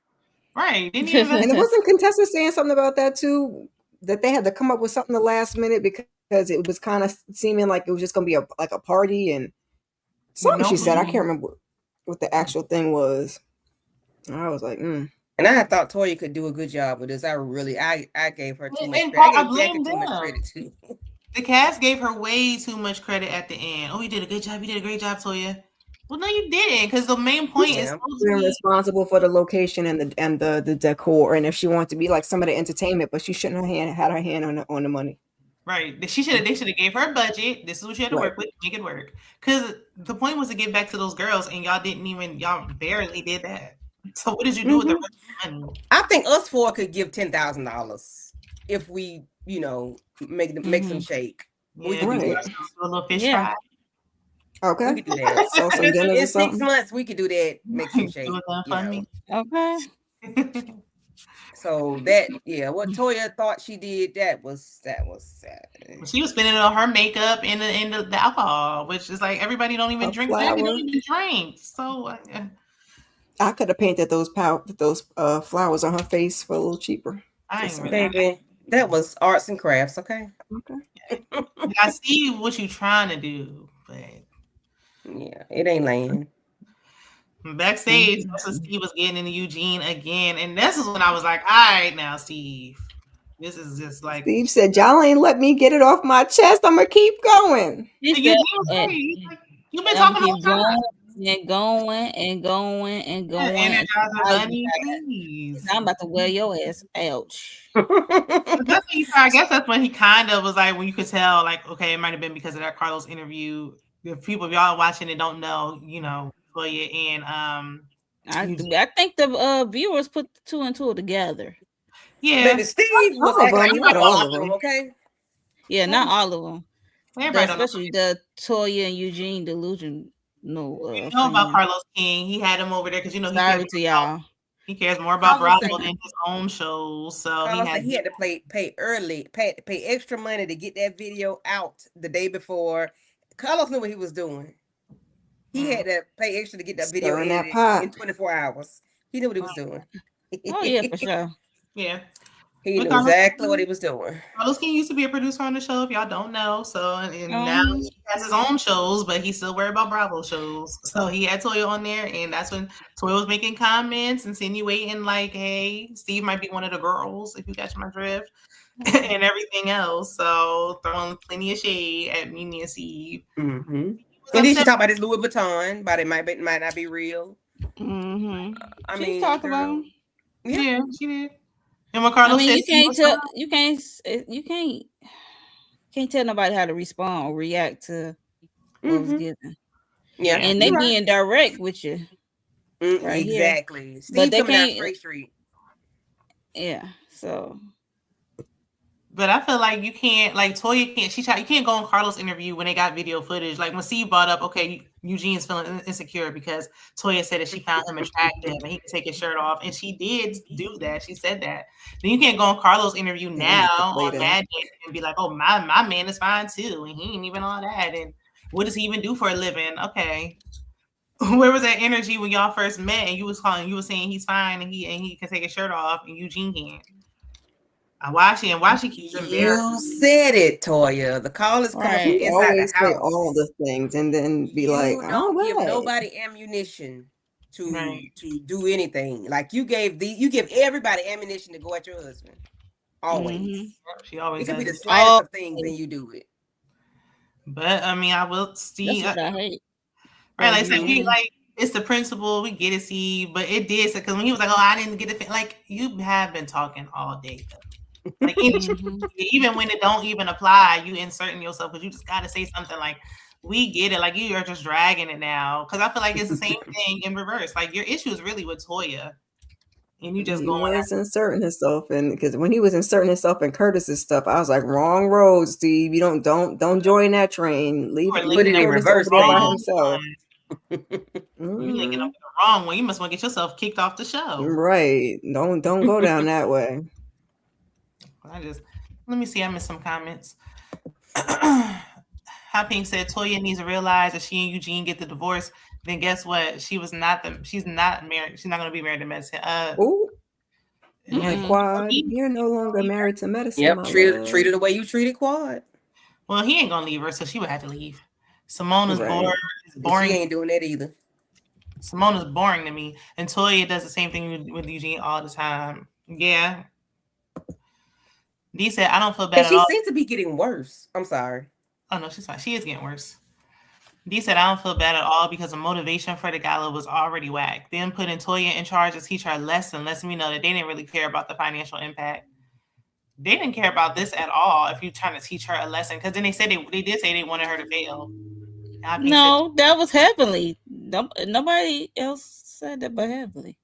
Right. Didn't even invest and it wasn't Contessa saying something about that too, that they had to come up with something the last minute because it was kind of seeming like it was just gonna be a party and something she said. I can't remember what the actual thing was. And I was like, And I thought Toya could do a good job with this. I gave her too much credit. I gave Jackie too much credit too. The cast gave her way too much credit at the end. Oh, you did a good job. You did a great job, Toya. Well, no, you didn't, because the main point is being responsible for the location and the decor. And if she wanted to be like some of the entertainment, but she shouldn't have had her hand on the money. Right. They should have gave her a budget. This is what she had to work with. Make it work. Because the point was to get back to those girls, and y'all barely did that. So what did you do with the rest of the money? I think us four could give $10,000 if we, make some shake. Yeah, we could do a little fish fry. Okay. We could do that. So some dinners in 6 months, we could do that. Make some shake. Okay. So that, what Toya thought she did, that was sad. She was spending it on her makeup and the alcohol, which is like everybody don't even drink. They don't even drink. So I could have painted those flowers on her face for a little cheaper. Baby, that was arts and crafts. Okay. I see what you're trying to do, but it ain't laying. Backstage, Steve was getting into Eugene again, and this is when I was like, all right, now, Steve, this is just like Steve said, y'all ain't let me get it off my chest. I'm gonna keep going. You've been talking all the time. And going. I'm about to wear your ass. Ouch. I guess that's when he kind of was like, when you could tell, like, okay, it might have been because of that Carlos interview. If people, if y'all watching it, don't know, Toya and I think the viewers put 2 and 2 together. Yeah, but Steve was not all of them. Okay. Yeah, not all of them. Especially the Toya and Eugene delusion. No, you know about Carlos King. He had him over there because sorry to y'all. He cares more about Bravo than his own shows. So he had to pay early, pay extra money to get that video out the day before. Carlos knew what he was doing. He had to pay extra to get that video in 24 hours. He knew what he was doing. Oh yeah, for sure. Yeah. He knew exactly what he was doing. Carlos King used to be a producer on the show, if y'all don't know. So, and now he has his own shows, but he's still worried about Bravo shows. So he had Toya on there, and that's when Toya was making comments, insinuating like, "Hey, Steve might be one of the girls," if you catch my drift, and everything else. So throwing plenty of shade at Mimi and Steve. Mm-hmm. And then she talked about his Louis Vuitton, but it might not be real. Mm-hmm. I She mean, talked about him. Yeah, she did. And when Carlos said, you can't tell nobody how to respond or react to what was given. Yeah, and they being direct with you. Right exactly. Here. Steve coming out straight street. Yeah, so. But I feel like you can't, like Toya can't, you can't go on Carlos' interview when they got video footage. Like when Steve brought up, okay, Eugene's feeling insecure because Toya said that she found him attractive and he could take his shirt off. And she did do that. She said that. Then you can't go on Carlos' interview now on Mad Day and be like, oh, my man is fine too. And he ain't even all that. And what does he even do for a living? Okay. Where was that energy when y'all first met and you was saying he's fine and he can take his shirt off and Eugene can't? Why she keeps embarrassing? You said it, Toya. The call is coming from inside the house. Say all the things and then be like, don't give nobody ammunition to do anything. Like you give everybody ammunition to go at your husband. Always. Mm-hmm. She always. It could be the slightest of things, and you do it. But I mean, I will see. That's what I hate. Right, like so we like it's the principle. We get it, see, but it did because when he was like, "Oh, I didn't get it," like you have been talking all day. Like even when it don't even apply, you inserting yourself because you just got to say something like, "We get it." Like you are just dragging it now because I feel like it's the same thing in reverse. Like your issue is really with Toya, and you just he was inserting himself, and because when he was inserting himself in Curtis's stuff, I was like, "Wrong road, Steve. You don't join that train. Leave it in reverse over there by himself." You're linking up with the wrong one. You must want to get yourself kicked off the show. Right? Don't go down that way. Let me see. I missed some comments. How Pink said Toya needs to realize that she and Eugene get the divorce. Then guess what? She's not married. She's not going to be married to medicine. Quad, you're no longer married to medicine. Yep, treat her the way you treated Quad. Well, he ain't gonna leave her, so she would have to leave. Simone is boring. She ain't doing that either. Simone is boring to me, and Toya does the same thing with Eugene all the time. Yeah. Dee said, "I don't feel bad at all." She seems to be getting worse. I'm sorry. Oh no, she's fine. She is getting worse. Dee said, "I don't feel bad at all because the motivation for the gala was already whack. Then putting Toya in charge to teach her a lesson lets me know that they didn't really care about the financial impact. They didn't care about this at all. If you're trying to teach her a lesson, because then they said they did say they wanted her to fail." No, that was Heavenly. Nobody else said that but Heavenly.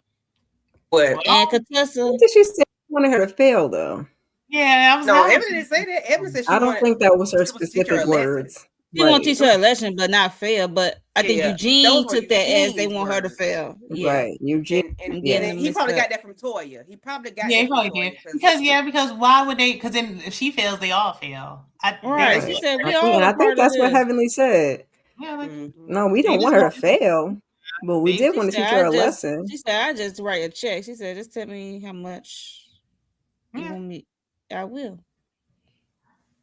What? And Contessa. What did she say? She wanted her to fail though. Yeah, I was. No, Evan didn't say that. Evan said I don't think that was her specific words. She want to teach her a lesson, but not fail. But I think Eugene took that as they want her to fail. Yeah. Right, Eugene. And he probably got that from Toya. He probably got that he probably did. Because why would they? Because then if she fails, they all fail. Right. She said we all. I think that's what Heavenly said. Yeah. Like, no, we don't want her to fail, but we did want to teach her a lesson. She said, "I just write a check." She said, "Just tell me how much you want me. I will."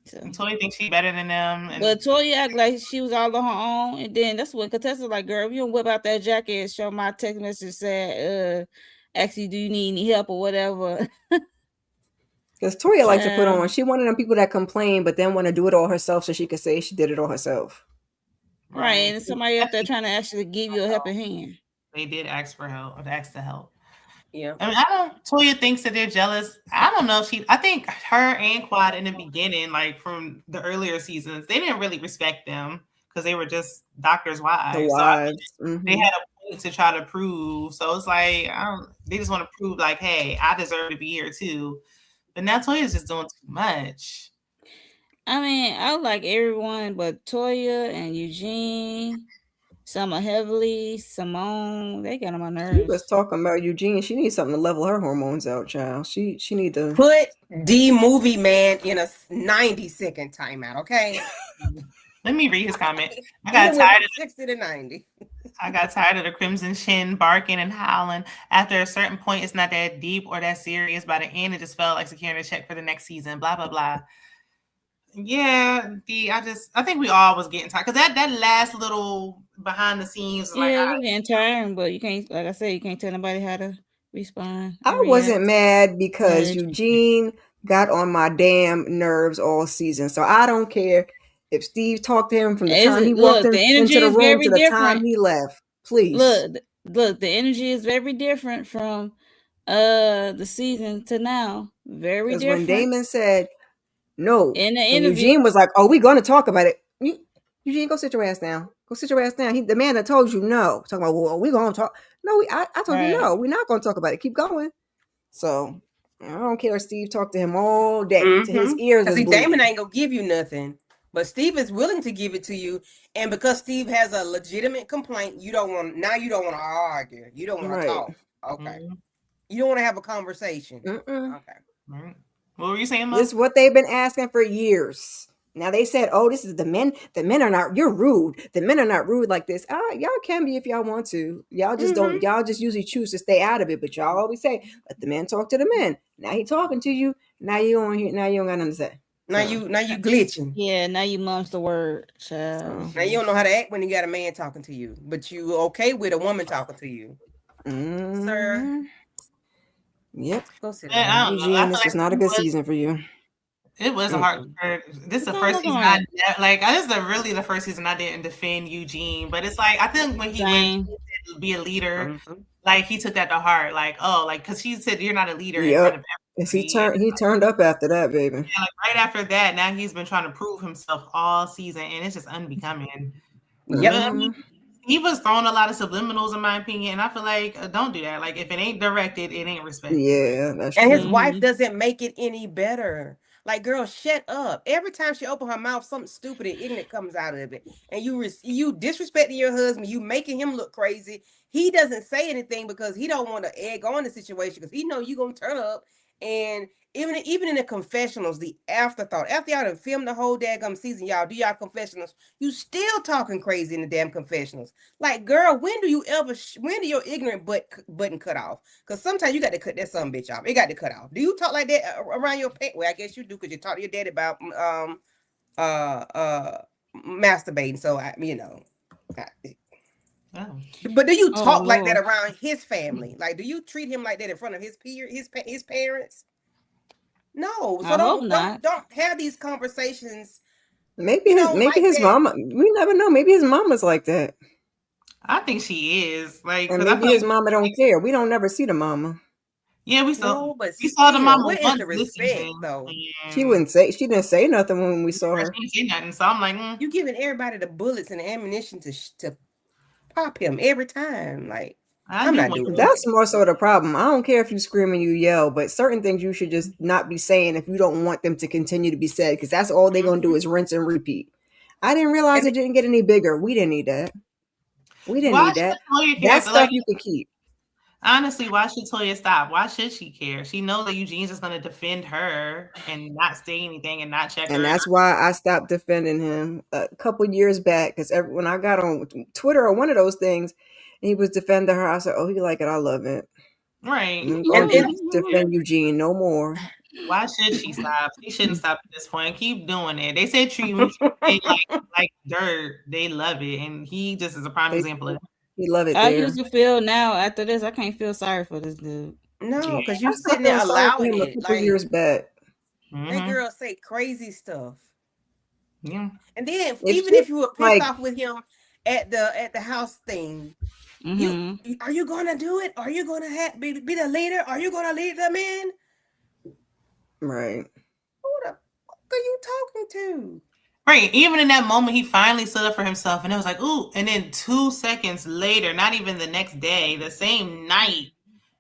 So Toya thinks she's better than them. But Toya act like she was all on her own. And then that's when Contessa's like, "Girl, if you don't whip out that jacket and show my text message said, actually, do you need any help or whatever?" Because Toya likes to put on. She one of them people that complain, but then want to do it all herself so she could say she did it all herself. Right. And somebody out there trying to actually give you a helping hand. They did ask for help, or ask to help. Yeah. I mean, Toya thinks that they're jealous. I don't know if I think her and Quad in the beginning, like from the earlier seasons, they didn't really respect them because they were just doctors' wives. The wives. So they had a point to try to prove. So it's like, they just want to prove like, hey, I deserve to be here too. But now Toya's just doing too much. I mean, I like everyone but Toya and Eugene. Some are Heavily, Simone. They got on my nerves. She was talking about Eugene. She needs something to level her hormones out, child. She need to put the movie man in a 90-second timeout. Okay. Let me read his comment. I got tired of 60 to 90. I got tired of the Crimson Chin barking and howling. After a certain point, it's not that deep or that serious. By the end, it just felt like securing a check for the next season. Blah blah blah. Yeah, I think we all was getting tired because that last little behind the scenes was it was getting tiring, but you can't, like I said, you can't tell nobody how to respond. I wasn't mad because Eugene got on my damn nerves all season, so I don't care if Steve talked to him from the time he walked into the room to the time he left. Please, look, the energy is very different from the season to now. Very different. When Damon said no, in the interview, Eugene was like, "Oh, we're going to talk about it." Eugene, go sit your ass down. Go sit your ass down. The man that told you no. Talking about, well, we're going to talk. No, I told you no. We're not going to talk about it. Keep going. So I don't care if Steve talked to him all day to his ears. Because Damon ain't gonna give you nothing, but Steve is willing to give it to you. And because Steve has a legitimate complaint, you don't want to argue. You don't want to talk. Okay. You don't want to have a conversation. Okay. Right. What were you saying, Mom? This is what they've been asking for years. Now they said, "Oh, this is the men. The men are not. You're rude. The men are not rude like this." Y'all can be if y'all want to. Y'all just don't. Y'all just usually choose to stay out of it. But y'all always say, "Let the men talk to the men." Now he talking to you. Now you on here. Now you don't got nothing to say. Now you glitching. Yeah. Now you mum's the word. Now you don't know how to act when you got a man talking to you, but you okay with a woman talking to you, sir. Yep. Go sit down. Eugene, this was not a good season for you. It was a hard. This is the first season this is really the first season I didn't defend Eugene, but it's like I think when he went to be a leader, like he took that to heart. Like because he said you're not a leader in front of everybody. He turned up after that, baby. Yeah, like right after that, now he's been trying to prove himself all season, and it's just unbecoming. Yeah, he was throwing a lot of subliminals, in my opinion, and I feel like don't do that. Like if it ain't directed, it ain't respected. Yeah, that's and true. His wife doesn't make it any better. Like, girl, shut up. Every time she opens her mouth, something stupid and ignorant comes out of it. And you disrespecting your husband, you making him look crazy. He doesn't say anything because he don't want to egg on the situation because he know you going to turn up. And even in the confessionals, the afterthought, after y'all done filmed the whole daggum season, y'all do y'all confessionals, you still talking crazy in the damn confessionals. Like, girl, when do your ignorant button cut off? Because sometimes you got to cut that son bitch off. It got to cut off. Do you talk like that around your parents? Well, I guess you do because you talk to your daddy about masturbating. So but do you talk like that around his family? Like, do you treat him like that in front of his parents? No, so don't have these conversations. Maybe his mama. We never know. Maybe his mama's like that. I think she is like. And maybe his mama don't care. We don't never see the mama. Yeah, we saw. We saw the mama once this season, though. She didn't say nothing when we saw her. She didn't say nothing. So I'm like, you giving everybody the bullets and the ammunition to pop him every time, like. I'm not doing that's more so the problem. I don't care if you scream and you yell, but certain things you should just not be saying if you don't want them to continue to be said, because that's all they're going to do is rinse and repeat. I didn't realize it didn't get any bigger. We didn't need that. We didn't need that. That stuff you can keep. Honestly, why should Toya stop? Why should she care? She knows that Eugene's just going to defend her and not say anything and not check her. And that's why I stopped defending him a couple years back, because when I got on Twitter or one of those things, he was defending her. I said, "Oh, he like it. I love it." Right. And defend Eugene no more. Why should she stop? She shouldn't stop at this point. Keep doing it. They said treat him like dirt. They love it, and he just is a prime example of it. He love it. I used to feel now after this, I can't feel sorry for this dude. No, because you sitting there allowing it. A couple years back, that girl say crazy stuff. Yeah. And then even if you were pissed off with him at the house thing. Are you gonna do it? Are you gonna be the leader? Are you gonna lead them in? Right. Who the fuck are you talking to? Right. Even in that moment, he finally stood up for himself, and it was like, ooh. And then 2 seconds later, not even the next day, the same night,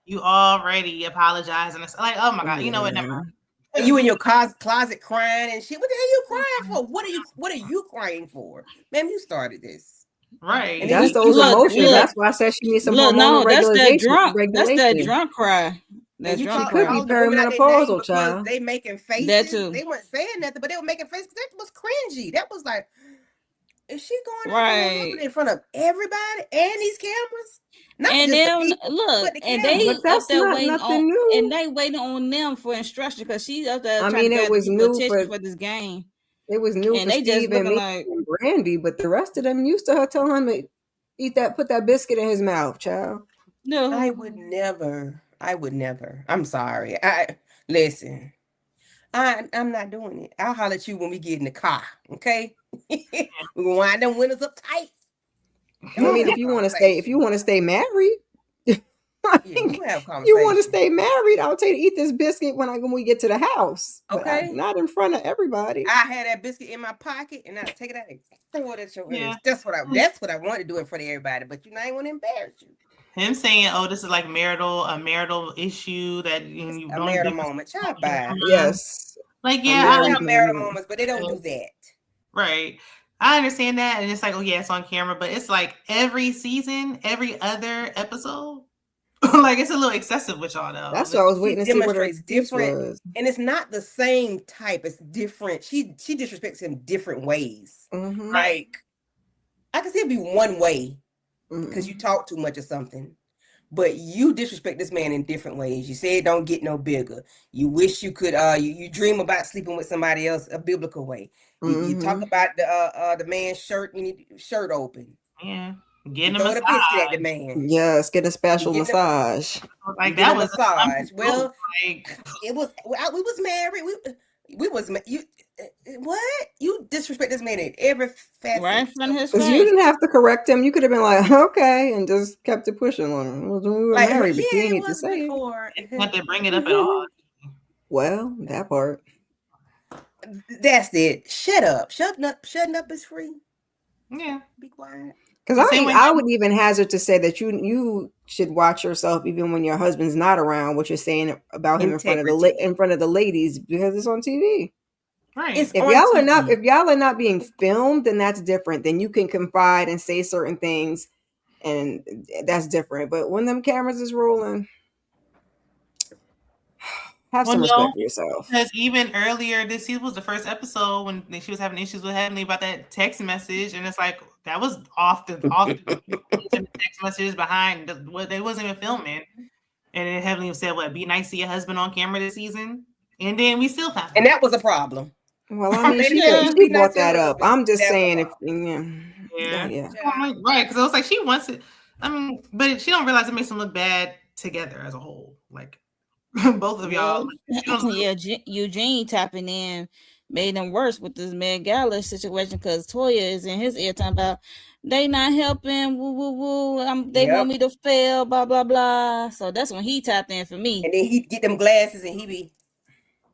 you already apologize, and it's like, oh my god, you know what? Never mind. You in your closet crying and shit. What the hell are you crying for? What are you crying for, man? You started this. Right. And that's those emotions. That's why I said she needs some hormonal regulation. That's that drunk cry. That drunk cry. Could be perimenopausal, child. They making faces. That too. They weren't saying nothing, but they were making faces. That was cringy. That was like, Is she going out in front of everybody and these cameras? Not and just them, the people, look, the and they up there waiting on, new. And they waiting on them for instruction because she's up there trying to get people attention for this game. It was new and for Steve and Brandy, but the rest of them used to her telling him to put that biscuit in his mouth, child. No, I would never. I'm sorry. Listen. I'm not doing it. I'll holler at you when we get in the car, okay? We're gonna wind them windows up tight. I mean, if you want to stay married, you want to stay married, I'll tell you to eat this biscuit when we get to the house. Okay, not in front of everybody. I had that biscuit in my pocket and I take it out and throw it at your ears. That's what I want to do in front of everybody. But I ain't want to embarrass you. Him saying, "Oh, this is like a marital issue that you a marital moment." Child, bye. Yes, like I have marital moments, but they don't do that. Right. I understand that, and it's like, oh yeah, it's on camera, but it's like every season, every other episode, like it's a little excessive with y'all though. That's what I was waiting to see what her different was. And it's not the same type. It's different. She disrespects him different ways. Mm-hmm. Like I can see it be one way because you talk too much or something. But you disrespect this man in different ways. You say it don't get no bigger. You wish you could. You dream about sleeping with somebody else a biblical way. You talk about the man's shirt. You need shirt open. Yeah, getting a massage. At the man. Yes, get a special massage. Like that was massage. Well, it was. We was married. We was you. What you disrespect this man in every facet. Right in front of his face. You didn't have to correct him. You could have been like, okay, and just kept it pushing on him. Well, we were married, but you need to say. Not to bring it up at all. Well, that part. That's it. Shut up. Shutting up is free. Yeah. Be quiet. Because I would even hazard to say that you should watch yourself even when your husband's not around. What you're saying about him in front of the ladies because it's on TV. Right. If y'all are not being filmed, then that's different. Then you can confide and say certain things, and that's different. But when them cameras is rolling, have some respect for yourself. Because even earlier this season was the first episode when she was having issues with Heavenly about that text message, and it's like that was off the text messages behind what they wasn't even filming, and then Heavenly said, "What? Be nice to your husband on camera this season," and then we still have. And that was a problem. Well, I mean, she brought that up. I'm just saying, right? Because it was like she wants it. I mean, but she don't realize it makes them look bad together as a whole. Like both of y'all. Eugene tapping in made them worse with this Met Gala situation because Toya is in his ear talking about they not helping. Woo woo woo. They want me to fail. Blah blah blah. So that's when he tapped in for me. And then he get them glasses and he be.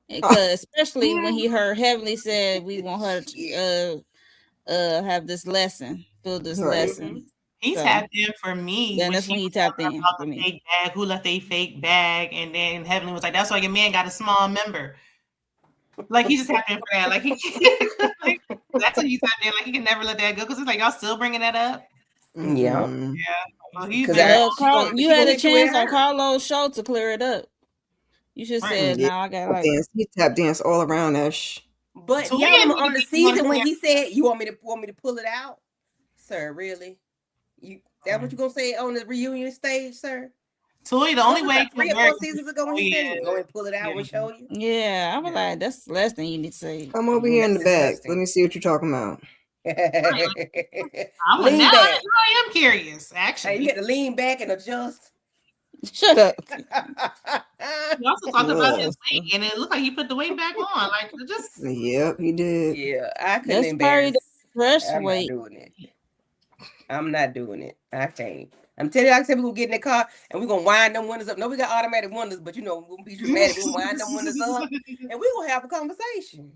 Because especially when he heard Heavenly said we want her to have this lesson, build this lesson. He tapped in for me. Yeah, that's when he tapped in about the fake bag. Who left a fake bag? And then Heavenly was like, "That's why your man got a small member." Like he just tapped in for that. Like that's what he tapped in. Like he can never let that go because it's like y'all still bringing that up. Yeah. Well, you had a chance on Carlo's show to clear it up. You should say, "No, I got like he tap dance all around that." But so on the season when he said, "You want me to pull it out, sir? Really? That what you gonna say on the reunion stage, sir?" Toy, the only way 3 or 4 seasons ago when he said, "Go and pull it out and show you." Yeah, I was like, "That's the last thing you need to say." Come over here in the back. Let me see what you're talking about. Lean back. I am curious. Actually, you got to lean back and adjust. Shut up. He also talked about his weight, and it looked like he put the weight back on. Like just. Yep, he did. Yeah, I couldn't embarrass. I'm not doing it. I'm not doing it. I can't. I'm telling you, like I said, we're gonna get in the car and we're gonna wind them windows up. No, we got automatic windows, but we're gonna be dramatic. We'll wind them windows up and we're gonna have a conversation.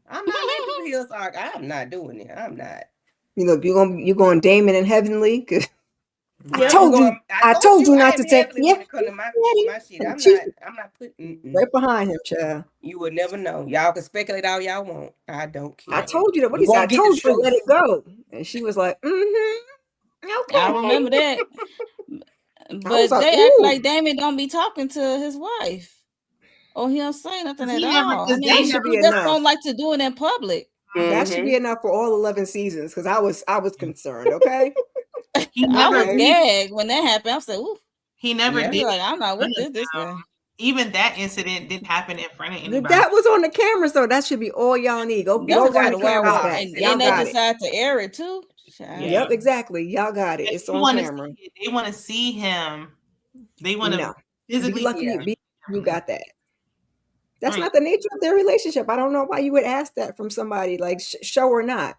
I'm not letting people hear us argue. I'm not doing it. I'm not. You know, you're going Damon and Heavenly. I told you not to take my shit. I'm not putting right behind him, child. You would never know. Y'all can speculate all y'all want. I don't care. I told you that. What he said? I told you to let it go, and she was like, okay. I remember that. But they act like Damon don't be talking to his wife. Oh, he don't say nothing at all. I mean, they just don't like to do it in public. That should be enough for all 11 seasons because I was concerned. Okay. I was gagged when that happened. I was like, ooh. He never did. Like, I'm not with this guy. Even that incident didn't happen in front of anybody. That was on the camera, so that should be all y'all need. Go run the cameras back. And they decide to air it too. Yep, exactly. Y'all got it. It's on camera. They want to see him. They want to physically. Be lucky you got that. That's not the nature of their relationship. I don't know why you would ask that from somebody, like show or not.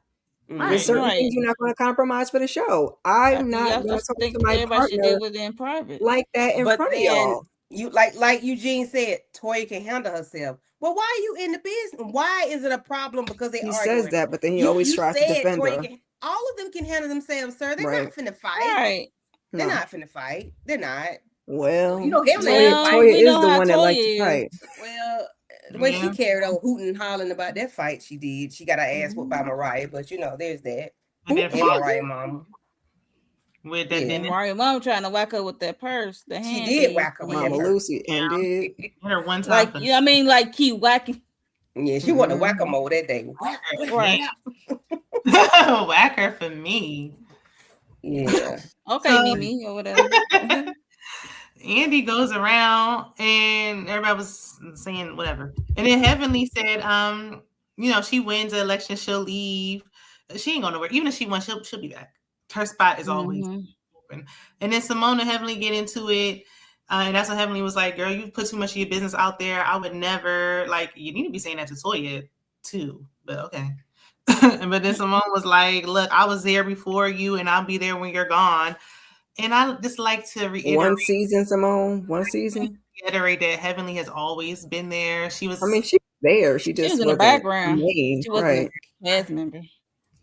There's certain things you're not going to compromise for the show. I'm not going to talk to my partner in private like that in front of y'all. You like Eugene said, Toya can handle herself. Well, why are you in the business? Why is it a problem? Because he says that, but then he always tries to defend her. All of them can handle themselves, sir. They're not finna fight. They're not finna fight. They're not. Well, you know, Toya is the one that likes to fight. Well, the way she carried on hooting and hollering about that fight she did, she got her ass whooped by Mariah, but you know, there's that. And Mariah mama. With that, Mariah mom trying to whack her with that purse. She did whack her with Mama Lucy and did. Hit her one time. Like keep whacking. Yeah, she wanted whack-a-mole that day. Right. Whack her for me. Yeah. Okay, Mimi or whatever. Andy goes around and everybody was saying whatever. And then Heavenly said, you know, she wins the election, she'll leave. She ain't going nowhere. Even if she wins, she'll be back. Her spot is always open. And then Simone and Heavenly get into it. And that's when Heavenly was like, girl, you put too much of your business out there. I would never, like, you need to be saying that to Toya too. But okay. But then Simone was like, look, I was there before you and I'll be there when you're gone. And I just like to reiterate. One season, Simone. One season. Reiterate that Heavenly has always been there. She was. I mean, she was there. She just was in the background. She wasn't a cast member.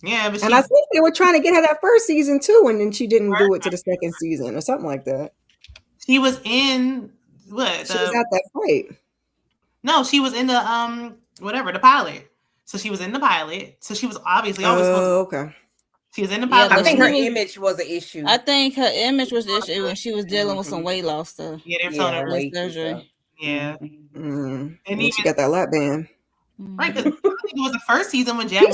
Yeah, but and I think they were trying to get her that first season too, and then she didn't do it to the second season or something like that. She was in what? She was at that fight. No, she was in the the pilot. So she was in the pilot. So she was obviously always. Okay. She was in the pilot. I think her image was an issue. I think her image was the issue when she was dealing with some weight loss stuff. Yeah, they're telling her weight surgery. Yeah. And even, she got that lap band. Right, because I think it was the first season when Jack.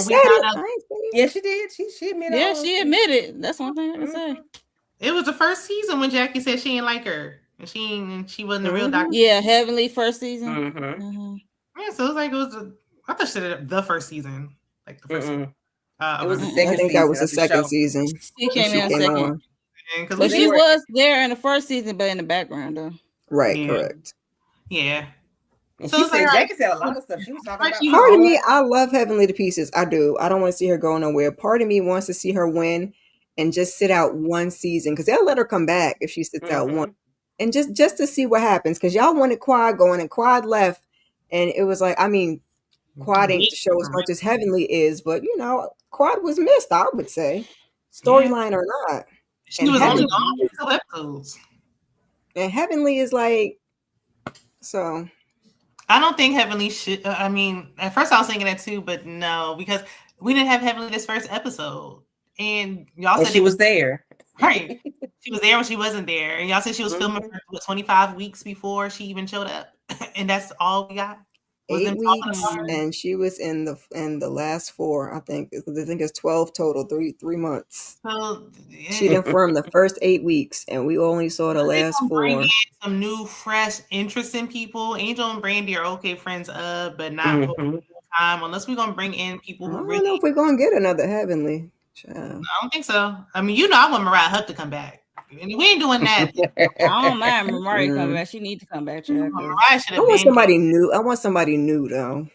Yeah, she did. She admitted. Yeah, she admitted. That's one thing I can say. It was the first season when Jackie said she didn't like her, and she wasn't the real doctor. Yeah, Heavenly first season. Yeah, so it was like I thought she said the first season, like the first. Season. It was the second. I think that was the second season. She came in second. But she was there in the first season, but in the background though. Right, correct. Yeah. And so Jackie said a lot of stuff. She was talking about. Part of me, I love Heavenly to pieces. I do. I don't want to see her go nowhere. Part of me wants to see her win and just sit out one season because they'll let her come back if she sits out one, and just to see what happens. Because y'all wanted Quad going and Quad left, and it was like, I mean, Quad ain't to show as much as Heavenly is, but you know, Quad was missed. I would say, storyline or not. She was only on 2 episodes. And Heavenly is like, so. I don't think Heavenly should. I mean, at first I was thinking that too, but no, because we didn't have Heavenly this first episode, and y'all said she was there. Right, she was there when she wasn't there, and y'all said she was filming for 25 weeks before she even showed up, and that's all we got. 8 weeks, and she was in the last 4. I think it's 12 total. 3 months. So yeah. She didn't film the first 8 weeks, and we only saw the last 4. Some new, fresh, interesting people. Angel and Brandy are okay friends but not full time. Unless we're gonna bring in people. I don't know if we're gonna get another Heavenly. I don't think so. I mean, you know, I want Mariah Huck to come back. And we ain't doing that. I don't mind Mariah coming back. She needs to come back. Mariah I want somebody new. I want somebody new though.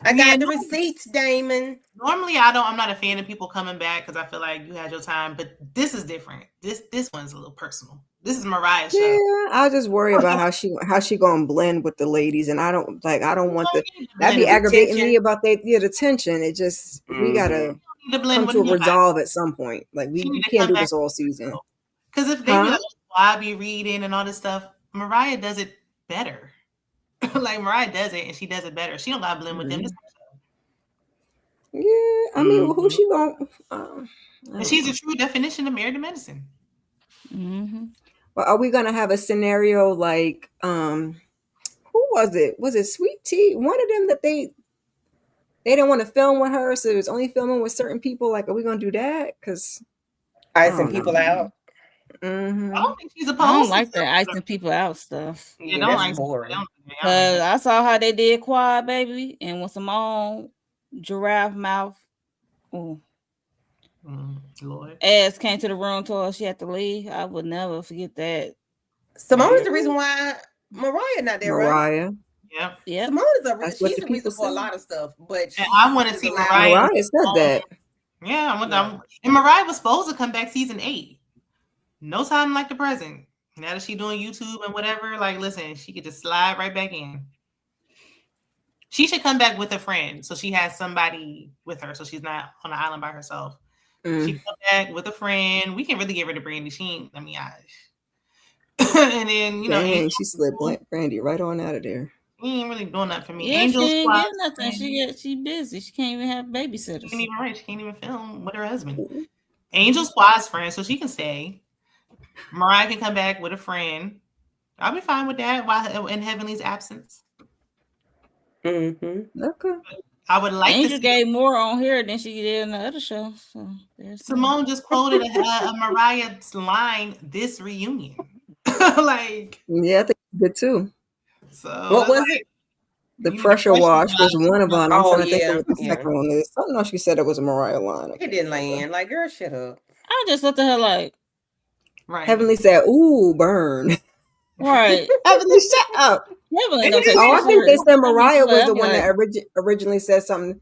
I got the receipts, Damon. Normally, I'm not a fan of people coming back because I feel like you had your time. But this is different. This one's a little personal. This is Mariah's show. Yeah, I just worry about how she gonna blend with the ladies, and I don't want that'd be aggravating me about the tension. It just we gotta come to a resolve at some point. Like we can't do this all season. Because if they be I be reading and all this stuff, Mariah does it better. Like Mariah does it, and she does it better. She don't gotta blend with them. Yeah, I mean, who she gonna? And she's a true definition of married to medicine. But are we gonna have a scenario like who was it? Was it Sweet Tea? One of them that they didn't want to film with her, so it was only filming with certain people. Like, are we gonna do that? Because icing people out. Mm-hmm. I don't think she's opposed. I don't like that icing people out stuff. Yeah, that's boring. Cause I saw how they did Quad Baby, and when Simone giraffe mouth, Lord, ass came to the room, told her she had to leave. I would never forget that. Simone is the reason why Mariah not there, right? Yeah. Simone is she's the reason for a lot of stuff, but I want to see Mariah. Mariah said that. Yeah, and Mariah was supposed to come back season 8. No time like the present. Now that she's doing YouTube and whatever, like, listen, she could just slide right back in. She should come back with a friend, so she has somebody with her, so she's not on the island by herself. She come back with a friend. We can really get rid of Brandy. She ain't. I mean, and then dang, she slid Brandy right on out of there. She ain't really doing that for me. Yeah, Angel she ain't Squad, getting nothing. She busy. She can't even have babysitters. She can't even film with her husband. Angel Squad's friend, so she can stay. Mariah can come back with a friend. I'll be fine with that while in Heavenly's absence. Okay. I would like Angel gave more on here than she did in the other show. So Simone just quoted a Mariah's line this reunion. Like, yeah, I think she did too. So what was it? The pressure wash was one of them. I'm trying to think of what the second one is. Something else she said it was a Mariah line. It didn't land. Like, girl, shut up. I just looked at her like, right. Heavenly said, "Ooh, burn." Right. Heavenly, shut up. Heavenly I think they said Mariah was the one that originally said something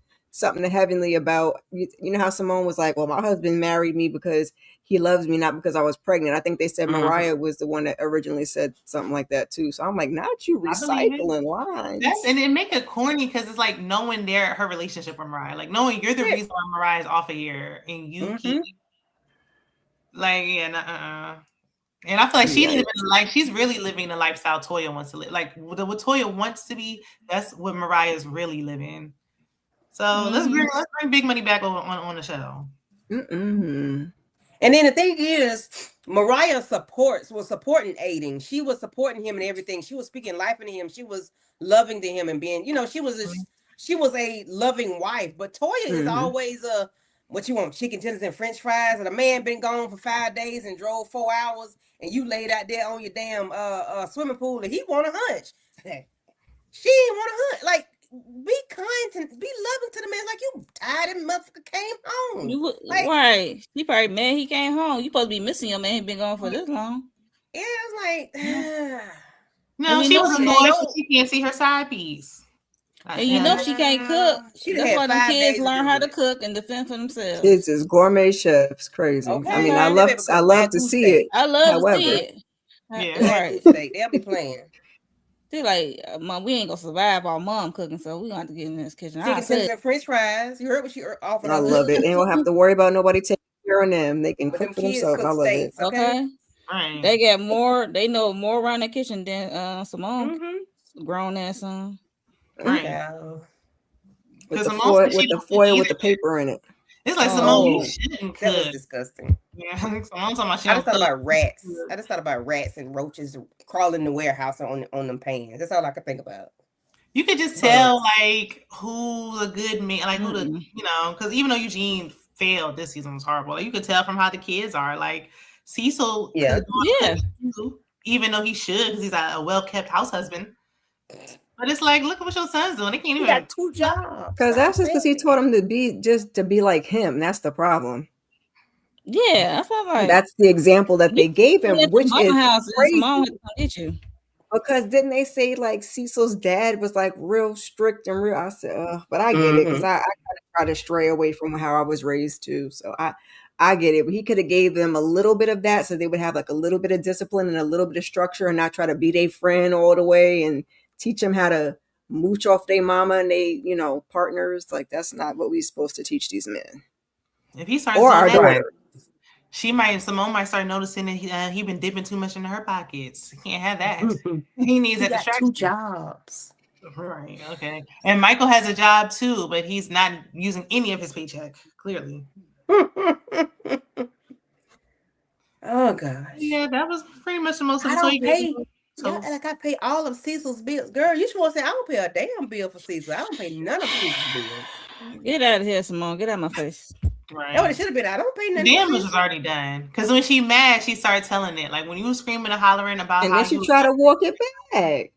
to Heavenly about, you know how Simone was like, well, my husband married me because he loves me, not because I was pregnant. I think they said Mariah was the one that originally said something like that too. So I'm like, not you recycling lines. And it make it corny because it's like knowing her relationship with Mariah, like knowing you're the reason why Mariah's off of here and you keep like, and I feel like she's really living the lifestyle Toya wants to live. Like what Toya wants to be, that's what Mariah's really living. So let's bring Big Money back on the show. And then the thing is, Mariah was supporting Aiden. She was supporting him and everything. She was speaking life into him. She was loving to him and being, she was a loving wife. But Toya is always what you want, chicken tenders and French fries, and a man been gone for 5 days and drove 4 hours, and you laid out there on your damn swimming pool, and he want a hunch. She ain't want a hunch. Like, be kind to, be loving to the man. Like, you tired and motherfucker came home. Right. She probably mad he came home. You supposed to be missing your man. He been gone for this long. Yeah, it's like, no, she was annoyed because she can't see her side piece. And she can't cook. That's why the kids learn how to cook and defend for themselves. Kids is gourmet chefs, crazy. Okay. I mean, I love to see it. I love to see it. Yeah, right. They'll be playing. They're like, Mom, we ain't gonna survive our mom cooking, so we gonna have to get in this kitchen. Chicken tenders and French fries. You heard what she offered. I love it. They don't have to worry about nobody taking care of them. They can cook for themselves. I love it. Okay. Right. They get more. They know more around the kitchen than Simone, grown ass son. Right. With the foil with the paper in it. It's like Simone, you shouldn't cook. That was disgusting. Yeah, Simone talking about I just thought about rats. I just thought about rats and roaches crawling in the warehouse on them pans. That's all I could think about. You could just tell like who's a good man, like who the because even though Eugene failed, this season was horrible. Like, you could tell from how the kids are. Like Cecil, even though he should because he's a well-kept house husband. But it's like, look at what your son's doing. They can't even. He got 2 jobs. Because that's just because he taught him to be like him. That's the problem. Yeah, that's the example that they gave him, which is crazy. Mom to get you. Because didn't they say like Cecil's dad was like real strict and real? I said, but I get it because I kind of try to stray away from how I was raised too. So I get it. But he could have gave them a little bit of that so they would have like a little bit of discipline and a little bit of structure and not try to be their friend all the way and teach them how to mooch off their mama and they, partners. Like, that's not what we're supposed to teach these men. If he starts or our daughter. Simone might start noticing that he been dipping too much into her pockets. He can't have that. He needs that distraction. 2 jobs. Right. Okay. And Michael has a job too, but he's not using any of his paycheck, clearly. Oh gosh. Yeah, that was pretty much the most. I pay all of Cecil's bills. Girl, you should want to say I don't pay a damn bill for Cecil. I don't pay none of Cecil's bills. Get out of here, Simone. Get out of my face. Right. That's what it should have been. I don't pay nothing. The damage was already done. Because when she mad, she started telling it. Like when you were screaming and hollering about and then she try to walk it back.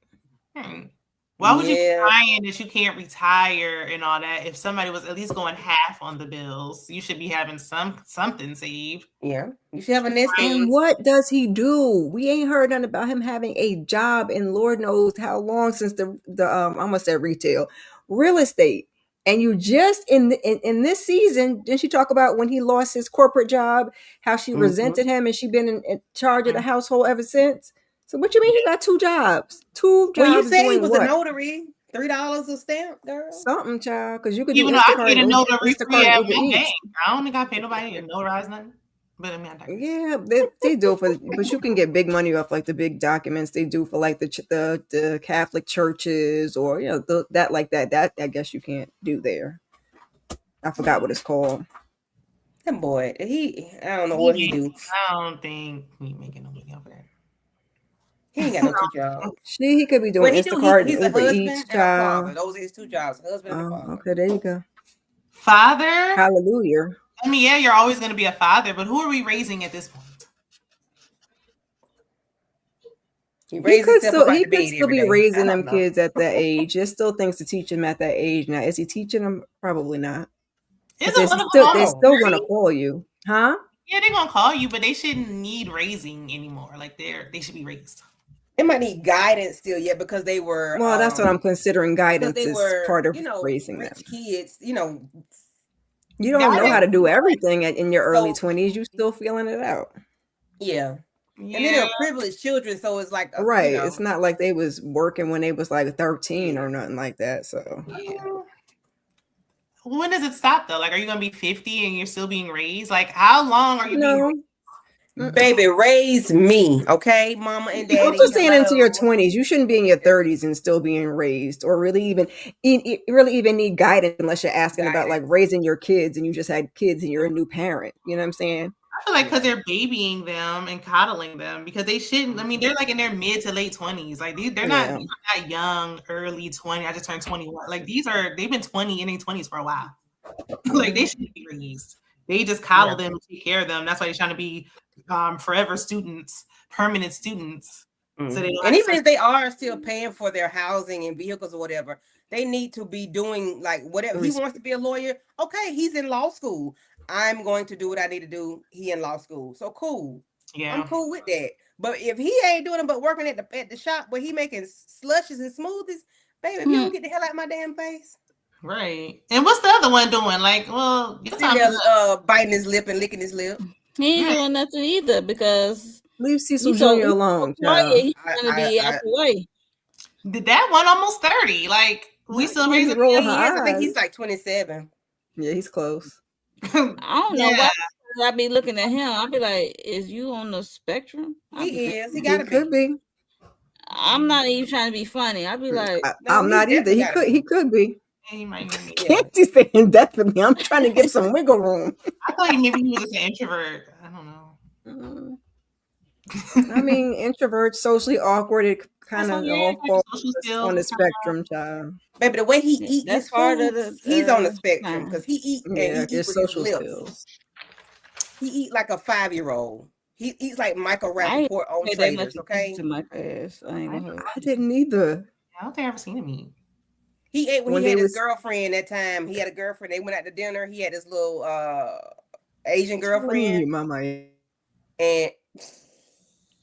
Why would you be crying that you can't retire and all that? If somebody was at least going half on the bills, you should be having something saved. Yeah, you should have a nest egg. And what does he do? We ain't heard nothing about him having a job in Lord knows how long since the I almost said retail, real estate. And you just in this season, didn't she talk about when he lost his corporate job, how she resented him, and she been in charge of the household ever since? So what you mean he got 2 jobs? 2 jobs. When you say he was a notary, $3 a stamp, girl. Something, child, because you could do Instacart. I paid a notary free at my bank. I don't think I pay nobody to notarize nothing. But I mean, yeah, they do for, but you can get big money off like the big documents they do for like the Catholic churches or that like that. That I guess you can't do there. I forgot what it's called. That boy, I don't know what he do. I don't think he making no money off that. He ain't got no 2 jobs. He could be doing Instacart he's and a Uber husband Eats, and a father. Those are his 2 jobs, husband and father. Okay, there you go. Father? Hallelujah. I mean, yeah, you're always going to be a father, but who are we raising at this point? He could still be raising them kids at that age. There's still things to teach him at that age. Now, is he teaching them? Probably not. They're still going to call you, huh? Yeah, they're going to call you, but they shouldn't need raising anymore. Like they should be raised. They might need guidance still, because they were. Well, that's what I'm considering. Guidance is part of raising them. Kids, you don't know how to do everything in your early 20s. You still feeling it out. Yeah. And then they're privileged children, so it's like right. It's not like they was working when they was like 13 or nothing like that. So when does it stop though? Like, are you gonna be 50 and you're still being raised? Like, how long are you being raised? Baby, raise me, okay, mama and daddy. I'm just saying into your 20s. You shouldn't be in your 30s and still being raised, or really even need guidance unless you're asking about like raising your kids and you just had kids and you're a new parent. You know what I'm saying? I feel like because they're babying them and coddling them because they shouldn't. I mean, they're like in their mid to late 20s. Like they're not young, early 20. I just turned 21. Like they've been 20 in their 20s for a while. Like they shouldn't be raised. They just coddle them and take care of them. That's why they're trying to be forever students, permanent students. So and even if they are still paying for their housing and vehicles or whatever, they need to be doing like whatever. He wants to be a lawyer. Okay, he's in law school. I'm going to do what I need to do. He in law school. So cool. Yeah. I'm cool with that. But if he ain't doing it but working at the shop where he making slushes and smoothies, baby, if you don't get the hell out of my damn face. Right. And what's the other one doing? Like, well, biting his lip and licking his lip. He ain't doing nothing either because leave Cecil Jr. alone. He's gonna be out the way. Did that one almost 30? Like we still raising I think he's like 27. Yeah, he's close. I don't know why I be looking at him. I'll be like, is you on the spectrum? He is. He gotta could be. I'm not even trying to be funny. I'll be like, I'm not either. He could be. He might be. Can't you say indefinitely? I'm trying to give some wiggle room. I thought maybe he was just an introvert. I don't know. I mean, introvert, socially awkward. It kind of all falls on the spectrum, child. Baby, the way he eats his food, he's on the spectrum because he eats and he eats with social his lips. Skills. He eats like a 5-year-old. He eats like Michael Rappaport on Traders. Okay. I didn't either. I don't think I ever seen him eat. He ate when he had his girlfriend that time. He had a girlfriend. They went out to dinner. He had his little Asian girlfriend. Mama. And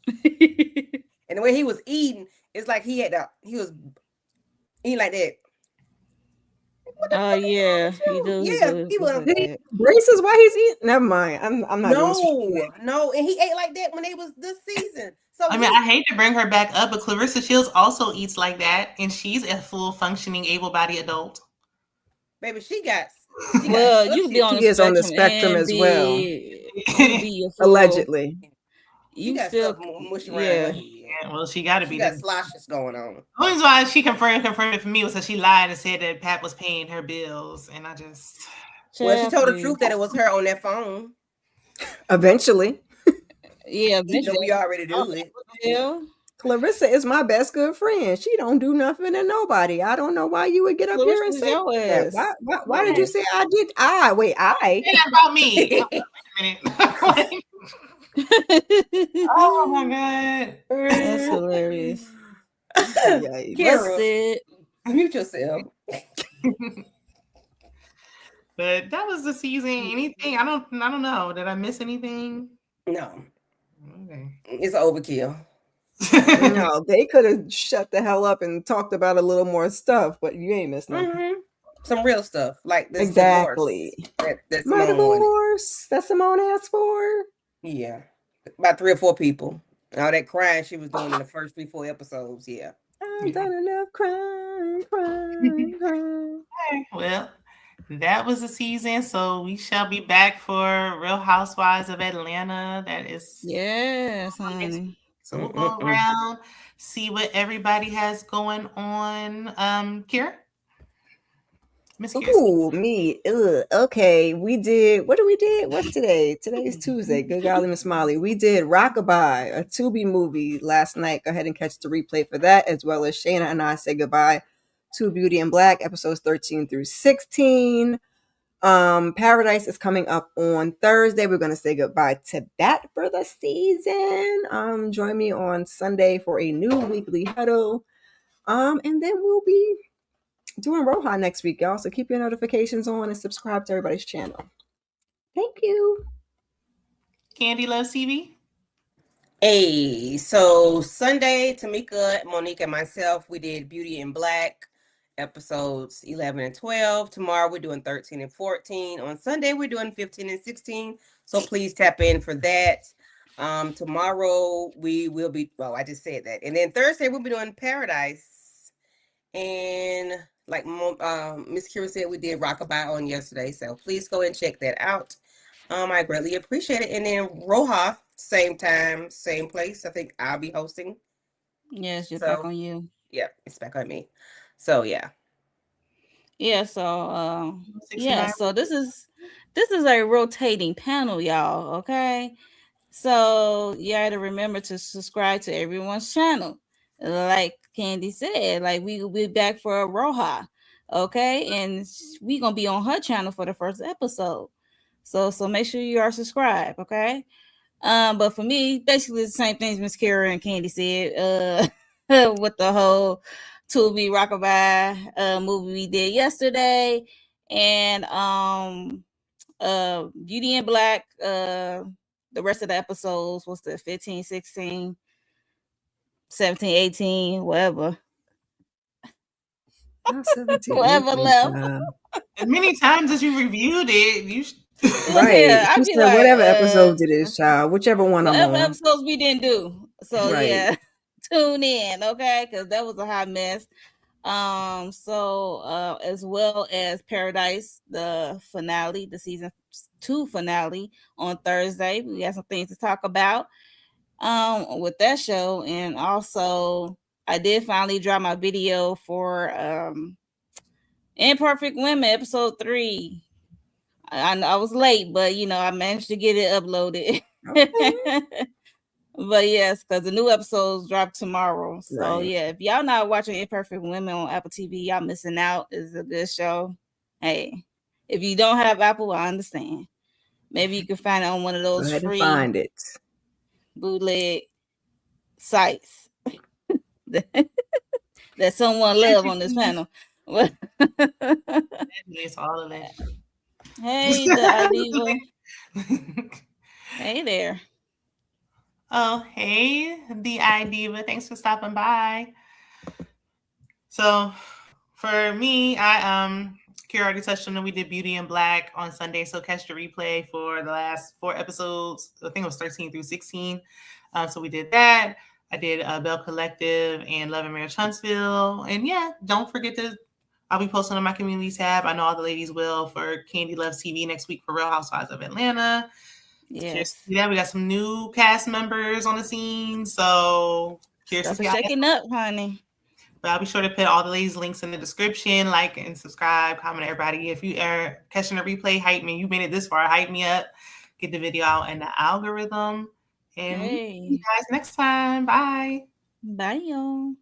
and the way he was eating, it's like he was eating like that. Oh yeah, he do. Yeah, he was. Braces while he's eating. Never mind. I'm not. No, and he ate like that when it was this season. So I mean, I hate to bring her back up, but Clarissa Shields also eats like that, and she's a full functioning, able-bodied adult. Baby, she got you be on the spectrum as well. Allegedly. You got stuff mushing around. Yeah, well, she got to be. She got sloshes going on. The reason why she confirmed it for me was that she lied and said that Pat was paying her bills, and I just. Well, she told the truth that it was her on that phone. Eventually. Yeah, eventually. We already do it. Yeah. Clarissa is my best good friend. She don't do nothing to nobody. I don't know why you would get up here and say that. Why did you say I did? Wait, I. Say that about me. Oh my God. That's hilarious. Kara, mute yourself. But that was the season. Anything? I don't know. Did I miss anything? No. Okay. It's overkill. No, they could have shut the hell up and talked about a little more stuff, but you ain't missed nothing. Mm-hmm. Some real stuff, like this exactly. Divorce that My Simone divorce that Simone asked for. Yeah, about 3 or 4 people. All that crying she was doing in the first 3-4 episodes. Yeah, I've done enough crying. Okay, well, that was the season, so we shall be back for Real Housewives of Atlanta. That is honey. So we'll go around, see what everybody has going on. Kira? Miss Kira. Ooh, me. Ugh. Okay, we did. What did we did? What's today? Today's Tuesday. Good golly, Miss Molly. We did Rockabye, a Tubi movie last night. Go ahead and catch the replay for that, as well as Shayna and I say goodbye to Beauty in Black, episodes 13 through 16. Paradise is coming up on Thursday. We're going to say goodbye to that for the season. Join me on Sunday for a new weekly huddle. And then we'll be doing Roha next week, y'all. So keep your notifications on and subscribe to everybody's channel. Thank you. Candy Loves TV. Hey, so Sunday, Tamika, Monique, and myself, we did Beauty in Black episodes 11 and 12. Tomorrow we're doing 13 and 14. On Sunday we're doing 15 and 16. So please tap in for that. Tomorrow we will be, well, I just said that. And then Thursday we'll be doing Paradise. And like Miss Kira said, we did Rockabye on yesterday. So please go and check that out. I greatly appreciate it. And then Roha, same time, same place. I think I'll be hosting. Yes, it's back on you. Yeah, it's back on me. So yeah. Yeah, so so this is a rotating panel, y'all. Okay. So you got to remember to subscribe to everyone's channel. Like Candy said, like we'll be back for a Roha. Okay, and we're gonna be on her channel for the first episode. So make sure you are subscribed, okay? But for me, basically the same things Miss Kara and Candy said. With the whole Tubi Rockabye movie we did yesterday, and Beauty in Black. The rest of the episodes was the 15, 16, 17, 18, whatever. 17, whatever 18, left. As many times as you reviewed it, you right. Yeah, she said like, whatever episodes it is, child. Whichever one I'm on. Whatever episodes we didn't do. So yeah, tune in, okay? Because that was a hot mess. As well as Paradise, the finale, the season 2 finale on Thursday. We got some things to talk about with that show. And also I did finally drop my video for Imperfect Women episode 3. I was late, but I managed to get it uploaded. Okay. But yes, because the new episodes drop tomorrow. So yeah, if y'all not watching Imperfect Women on Apple TV, y'all missing out. It's a good show. Hey, if you don't have Apple, I understand. Maybe you can find it on one of those free bootleg sites that someone love on this panel. It's all of that. Hey, the Idiva. Hey there. Oh, hey, the Idiva. Thanks for stopping by. So for me, Kira already touched on it. We did Beauty in Black on Sunday. So catch the replay for the last 4 episodes. I think it was 13 through 16. So we did that. I did Bell Collective and Love and Marriage Huntsville. And yeah, don't forget I'll be posting on my community tab. I know all the ladies will for Candy Loves TV next week for Real Housewives of Atlanta. Yes. Yeah, we got some new cast members on the scene. So curious to checking up, honey. But I'll be sure to put all the ladies' links in the description. Like and subscribe, comment everybody. If you are catching a replay, hype me. You made it this far, hype me up. Get the video out in the algorithm. And see you guys next time. Bye. Bye, y'all.